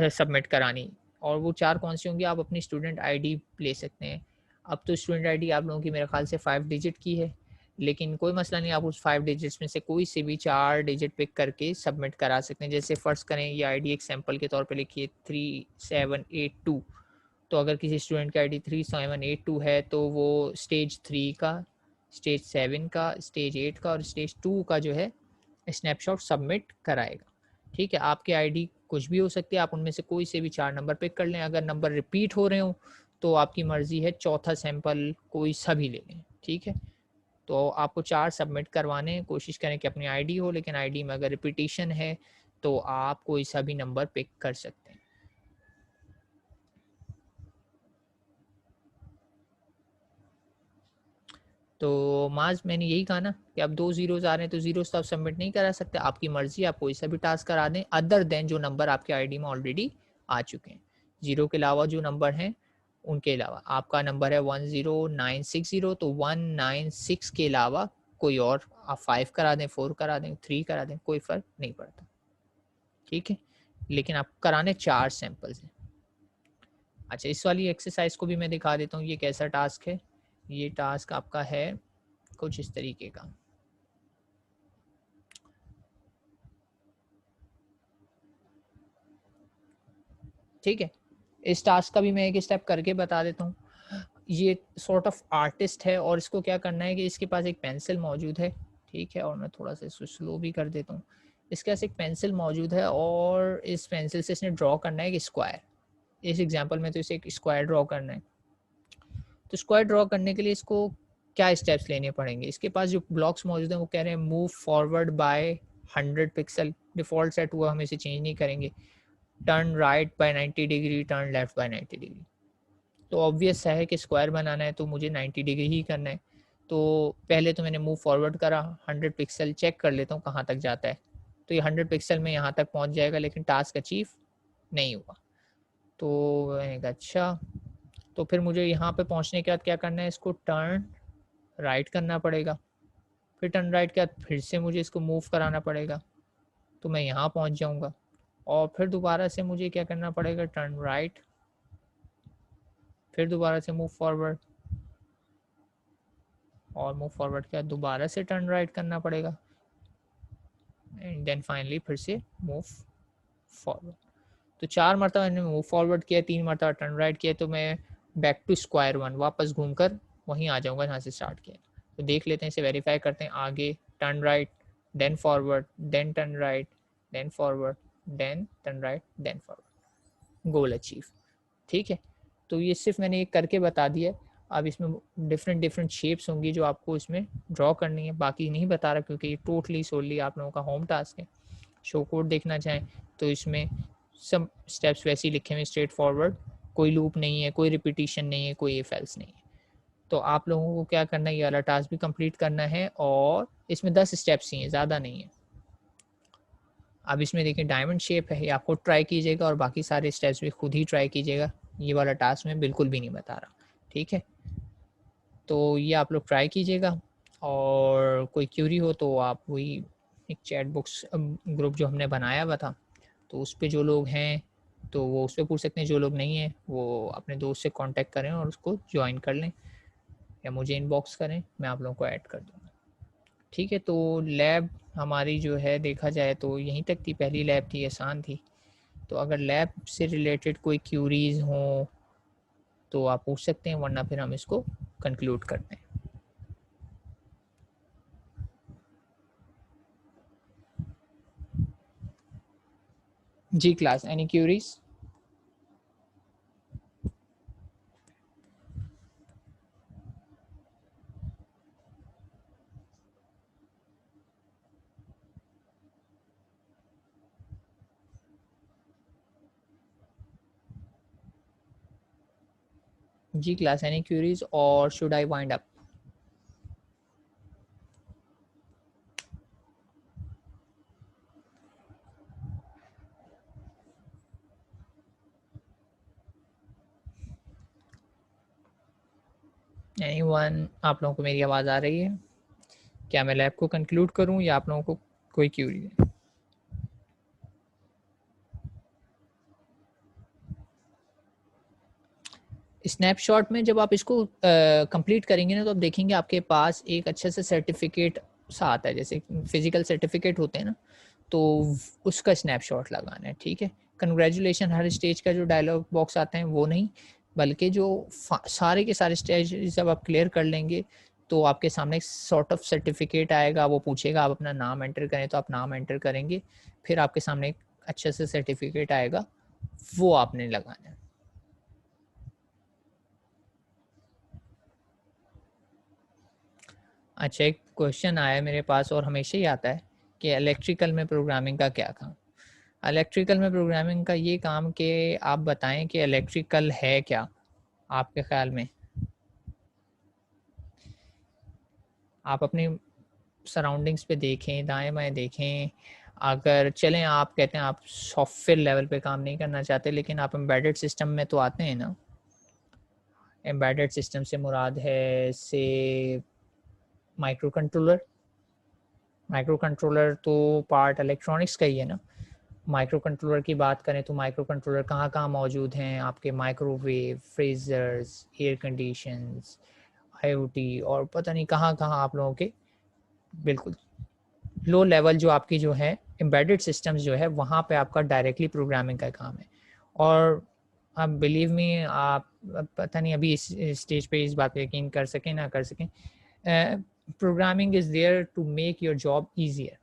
सबमिट करानी, और वो 4 कौन सी होंगी? आप अपनी स्टूडेंट आईडी ले सकते हैं। अब तो स्टूडेंट आईडी आप लोगों की मेरे ख्याल से 5 डिजिट की है, लेकिन कोई मसला नहीं, आप उस 5 डिजिट्स में से कोई से भी 4 डिजिट पिक करके सबमिट करा सकते हैं। जैसे फ़र्ज़ करें ये आईडी एक सैम्पल के तौर पे लिखिए 3782, तो अगर किसी स्टूडेंट की आईडी 3782 है तो वो स्टेज 3 का, स्टेज 7 का, स्टेज 8 का और स्टेज 2 का जो है स्नैपशॉट सबमिट कराएगा। ठीक है, आपकी आईडी कुछ भी हो सकती है, आप उनमें से कोई से भी 4 नंबर पिक कर लें। अगर नंबर रिपीट हो रहे हो तो आपकी मर्ज़ी है, चौथा सैंपल कोई सा भी ले लें। ठीक है, तो आपको 4 सबमिट करवाने, कोशिश करें कि अपनी आईडी हो, लेकिन आईडी में अगर रिपीटिशन है तो आप कोई सा भी नंबर पिक कर सकते हैं। तो माज मैंने यही कहा ना कि अब 2 ज़ीरोज़ आ रहे हैं तो ज़ीरोज़ तो आप सबमिट नहीं करा सकते, आपकी मर्ज़ी, आप कोई सा भी टास्क करा दें अदर देन जो नंबर आपके आईडी में ऑलरेडी आ चुके हैं। 0 के अलावा जो नंबर हैं उनके अलावा, आपका नंबर है 10960, तो 196 के अलावा कोई और, आप 5 करा दें, 4 करा दें, 3 करा दें, कोई फ़र्क नहीं पड़ता। ठीक है, लेकिन आपको कराने 4 सैंपल्स हैं। अच्छा, इस वाली एक्सरसाइज को भी मैं दिखा देता हूँ, ये कैसा टास्क है। ये टास्क आपका है कुछ इस तरीके का। ठीक है, इस टास्क का भी मैं एक स्टेप करके बता देता हूँ। ये सॉर्ट ऑफ आर्टिस्ट है और इसको क्या करना है कि इसके पास एक पेंसिल मौजूद है, ठीक है, और मैं थोड़ा सा इसको स्लो भी कर देता हूँ। इसके पास एक पेंसिल मौजूद है और इस पेंसिल से इसने ड्रॉ करना है एक स्क्वायर। इस एग्जांपल में तो इसे एक स्क्वायर ड्रॉ करना है। तो स्क्वायर ड्रॉ करने के लिए इसको क्या स्टेप्स लेने पड़ेंगे। इसके पास जो ब्लॉक्स मौजूद हैं वो कह रहे हैं move forward by 100 pixel, default set हुआ, हम इसे चेंज नहीं करेंगे। Turn right by 90 degree, turn left by 90 degree. तो ऑब्वियस है कि स्क्वायर बनाना है तो मुझे 90 डिग्री ही करना है। तो पहले तो मैंने मूव फॉरवर्ड करा 100 पिक्सल, चेक कर लेता हूँ कहाँ तक जाता है। तो ये 100 पिक्सल में यहाँ तक पहुँच जाएगा, लेकिन टास्क अचीव नहीं हुआ। तो मैंने कहा अच्छा, तो फिर मुझे यहाँ पे पहुँचने के बाद क्या करना है, इसको टर्न राइट करना पड़ेगा। फिर टर्न राइट के बाद फिर से मुझे इसको मूव कराना पड़ेगा, तो मैं यहाँ पहुँच जाऊँगा। और फिर दोबारा से मुझे क्या करना पड़ेगा, टर्न राइट, फिर दोबारा से मूव फॉरवर्ड, और मूव फॉरवर्ड के बाद दोबारा से टर्न राइट करना पड़ेगा, एंड देन फाइनली फिर से मूव फॉरवर्ड। तो 4 मरतबा मैंने मूव फॉरवर्ड किया, 3 मरतबा टर्न राइट किया, तो मैं बैक टू स्क्वायर वन वापस घूमकर वहीं आ जाऊंगा जहाँ से स्टार्ट किया। तो देख लेते हैं, इसे वेरीफाई करते हैं। आगे turn right, then forward, then turn right, then forward, then turn right, then forward, goal achieve. ठीक है, तो ये सिर्फ मैंने एक करके बता दिया। अब इसमें डिफरेंट डिफरेंट शेप्स होंगी जो आपको इसमें ड्रॉ करनी है, बाकी नहीं बता रहा क्योंकि ये टोटली सोली आप लोगों का होम टास्क है। शो कोड देखना चाहें तो इसमें सब स्टेप्स वैसे ही लिखे हुए, स्ट्रेट फॉरवर्ड, कोई लूप नहीं है, कोई रिपीटिशन नहीं है, कोई इफ एल्स नहीं है। तो आप लोगों को क्या करना है, ये वाला टास्क भी कंप्लीट करना है, और इसमें 10 स्टेप्स ही हैं, ज़्यादा नहीं है। अब इसमें देखिए डायमंड शेप है, ये आपको ट्राई कीजिएगा और बाकी सारे स्टेप्स भी खुद ही ट्राई कीजिएगा। ये वाला टास्क मैं बिल्कुल भी नहीं बता रहा, ठीक है। तो ये आप लोग ट्राई कीजिएगा, और कोई क्यूरी हो तो आप वही एक चैट बॉक्स ग्रुप जो हमने बनाया हुआ था, तो उस पर जो लोग हैं तो वो उस पर पूछ सकते हैं, जो लोग नहीं हैं वो अपने दोस्त से कांटेक्ट करें और उसको ज्वाइन कर लें, या मुझे इनबॉक्स करें, मैं आप लोगों को ऐड कर दूँगा। ठीक है, तो लैब हमारी जो है देखा जाए तो यहीं तक थी, पहली लैब थी, आसान थी। तो अगर लैब से रिलेटेड कोई क्यूरीज हों तो आप पूछ सकते हैं, वरना फिर हम इसको कंक्लूड करते हैं। जी क्लास, एनी क्यूरीज? जी क्लास, एनी क्यूरीज, और should I wind up? Anyone? आप लोगों को मेरी आवाज़ आ रही है? क्या मैं लैब को कंक्लूड करूं या आप लोगों को कोई क्यूरी है? स्नैपशॉट में जब आप इसको कंप्लीट करेंगे ना, तो आप देखेंगे आपके पास एक अच्छा सा सर्टिफिकेट सा आता है, जैसे फिजिकल सर्टिफिकेट होते हैं ना, तो उसका स्नैपशॉट लगाना है। ठीक है, कंग्रेचुलेशन हर स्टेज का जो डायलॉग बॉक्स आते हैं वो नहीं, बल्कि जो सारे के सारे स्टेज जब आप क्लियर कर लेंगे तो आपके सामने एक सॉर्ट ऑफ सर्टिफिकेट आएगा। वो पूछेगा आप अपना नाम एंटर करें, तो आप नाम एंटर करेंगे, फिर आपके सामने एक अच्छा सा सर्टिफिकेट आएगा, वो आपने लगाना है। अच्छा, एक क्वेश्चन आया मेरे पास और हमेशा ही आता है कि इलेक्ट्रिकल में प्रोग्रामिंग का क्या काम। इलेक्ट्रिकल में प्रोग्रामिंग का ये काम कि आप बताएं कि इलेक्ट्रिकल है क्या आपके ख्याल में। आप अपनी सराउंडिंग्स पे देखें, दाएं बाएं देखें। अगर चलें, आप कहते हैं आप सॉफ्टवेयर लेवल पे काम नहीं करना चाहते, लेकिन आप एम्बेडेड सिस्टम में तो आते हैं ना। एम्बेडेड सिस्टम से मुराद है से माइक्रो कंट्रोलर। माइक्रो कंट्रोलर तो पार्ट इलेक्ट्रॉनिक्स का ही है ना। माइक्रो कंट्रोलर की बात करें तो माइक्रो कंट्रोलर कहाँ कहाँ मौजूद हैं, आपके microwave, freezers, air conditions, IoT और पता नहीं कहाँ कहाँ आप लोगों के बिल्कुल लो लेवल जो आपकी जो है एम्बेडेड सिस्टम्स जो है वहाँ पे आपका डायरेक्टली प्रोग्रामिंग का काम है। और आप बिलीव मी, आप पता नहीं अभी इस स्टेज पे इस बात पे यकीन कर सकें ना कर सकें, programming is there to make your job easier.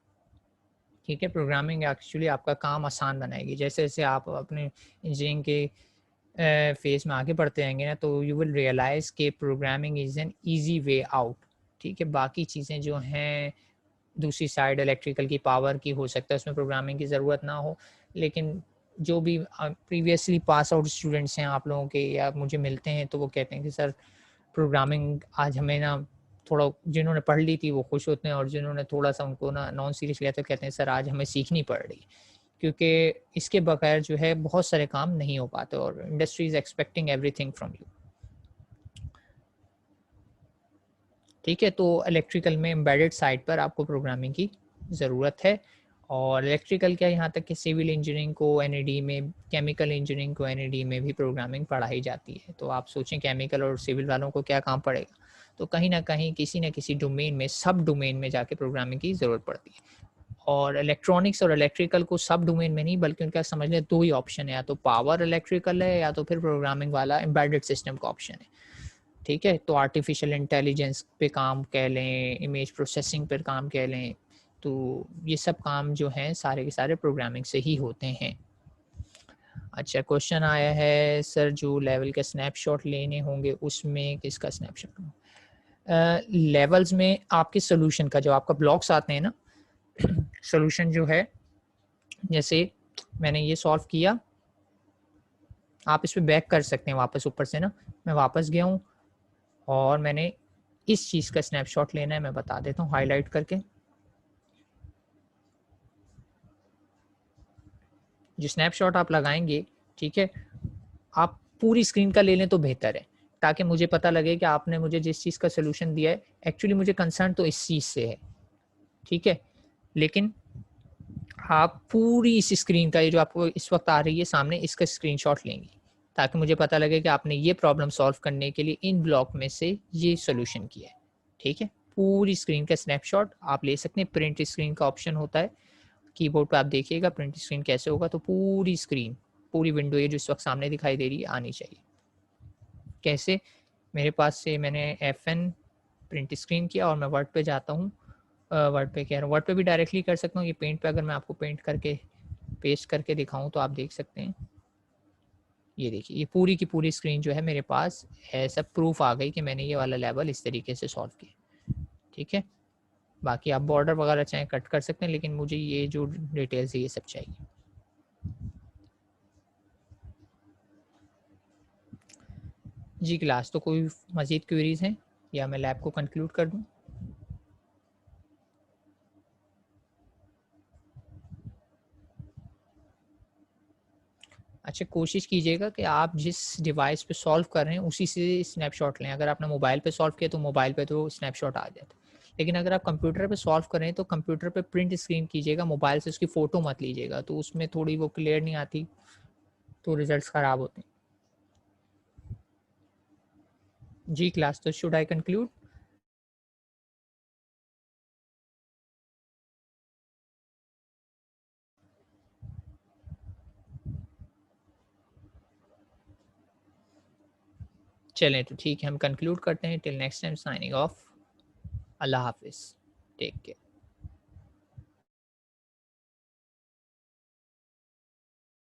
ठीक है, प्रोग्रामिंग एक्चुअली आपका काम आसान बनाएगी। जैसे जैसे आप अपने इंजीनियरिंग के फेज में आगे बढ़ते रहेंगे ना, तो यू विल रियलाइज़ कि programming is an easy way out. ठीक है, बाकी चीज़ें जो हैं दूसरी साइड इलेक्ट्रिकल की पावर की हो सकता है उसमें प्रोग्रामिंग की ज़रूरत ना हो, लेकिन जो भी प्रीवियसली पास आउट स्टूडेंट्स हैं आप लोगों के या मुझे मिलते हैं तो वो कहते हैं कि सर प्रोग्रामिंग आज हमें ना थोड़ा, जिन्होंने पढ़ ली थी वो खुश होते हैं और जिन्होंने थोड़ा सा उनको ना नॉन सीरियस लिया तो कहते हैं सर आज हमें सीखनी पड़ रही, क्योंकि इसके बगैर जो है बहुत सारे काम नहीं हो पाते और industry is expecting everything from you. ठीक है, तो इलेक्ट्रिकल में एम्बेडेड साइड पर आपको प्रोग्रामिंग की ज़रूरत है। और इलेक्ट्रिकल क्या, यहाँ तक कि सिविल इंजीनियरिंग को एनईडी में, केमिकल इंजीनियरिंग को एनईडी में भी प्रोग्रामिंग पढ़ाई जाती है। तो आप सोचें केमिकल और सिविल वालों को क्या काम पड़ेगा, तो कहीं ना कहीं किसी न किसी डोमेन में, सब डोमेन में जाके प्रोग्रामिंग की ज़रूरत पड़ती है। और इलेक्ट्रॉनिक्स और इलेक्ट्रिकल को सब डोमेन में नहीं बल्कि उनका समझ लें दो ही ऑप्शन है, या तो पावर इलेक्ट्रिकल है या तो फिर प्रोग्रामिंग वाला एम्बेडेड सिस्टम का ऑप्शन है। ठीक है, तो आर्टिफिशियल इंटेलिजेंस पे काम कह लें, इमेज प्रोसेसिंग पर काम कह लें, तो ये सब काम जो हैं सारे के सारे प्रोग्रामिंग से ही होते हैं। अच्छा, क्वेश्चन आया है सर जो लेवल के स्नैपशॉट लेने होंगे उसमें किसका स्नैपशॉट लूं? लेवल्स में आपके सोल्यूशन का, जो आपका ब्लॉक्स आते हैं ना, सोल्यूशन जो है, जैसे मैंने ये सॉल्व किया, आप इस पे बैक कर सकते हैं वापस ऊपर से ना, मैं वापस गया हूँ और मैंने इस चीज़ का स्नैपशॉट लेना है, मैं बता देता हूँ हाईलाइट करके। जो स्नैपशॉट आप लगाएंगे, ठीक है, आप पूरी स्क्रीन का ले लें तो बेहतर है, ताकि मुझे पता लगे कि आपने मुझे जिस चीज़ का सोल्यूशन दिया है एक्चुअली मुझे कंसर्न तो इस चीज़ से है। ठीक है, लेकिन आप पूरी इस स्क्रीन का, ये जो आपको इस वक्त आ रही है सामने, इसका स्क्रीनशॉट लेंगे ताकि मुझे पता लगे कि आपने ये प्रॉब्लम सॉल्व करने के लिए इन ब्लॉक में से ये सोल्यूशन किया है। ठीक है, पूरी स्क्रीन का स्नैपशॉट आप ले सकते हैं। प्रिंट स्क्रीन का ऑप्शन होता है कीबोर्ड पे, आप देखिएगा प्रिंट स्क्रीन कैसे होगा, तो पूरी स्क्रीन, पूरी विंडो ये जो इस वक्त सामने दिखाई दे रही है आनी चाहिए। कैसे, मेरे पास से मैंने FN प्रिंट स्क्रीन किया और मैं वर्ड पे जाता हूँ, वर्ड पे कह रहा हूँ, वर्ड पे भी डायरेक्टली कर सकता हूँ, ये पेंट पे अगर मैं आपको पेंट करके पेस्ट करके दिखाऊँ तो आप देख सकते हैं। ये देखिए, ये पूरी की पूरी स्क्रीन जो है मेरे पास है, सब प्रूफ आ गई कि मैंने ये वाला लेवल इस तरीके से सॉल्व किया। ठीक है, बाकी आप बॉर्डर वगैरह चाहें कट कर सकते हैं, लेकिन मुझे ये जो डिटेल्स है ये सब चाहिए। जी क्लास, तो कोई मज़ीद क्वेरीज हैं या मैं लैब को कंक्लूड कर दूं? अच्छा, कोशिश कीजिएगा कि आप जिस डिवाइस पे सॉल्व कर रहे हैं उसी से स्नैपशॉट लें। अगर आपने मोबाइल पे सॉल्व किया तो मोबाइल पे तो स्नैपशॉट आ जाता है, लेकिन अगर आप कंप्यूटर पे सॉल्व कर रहे हैं तो कंप्यूटर पे प्रिंट स्क्रीन कीजिएगा, मोबाइल से उसकी फ़ोटो मत लीजिएगा, तो उसमें थोड़ी वो क्लियर नहीं आती, तो रिजल्ट्स ख़राब होते हैं। जी क्लास, तो शुड आई कंक्लूड? चलें तो ठीक है, हम कंक्लूड करते हैं। Till next time, signing off. अल्लाह हाफिज़, टेक केयर।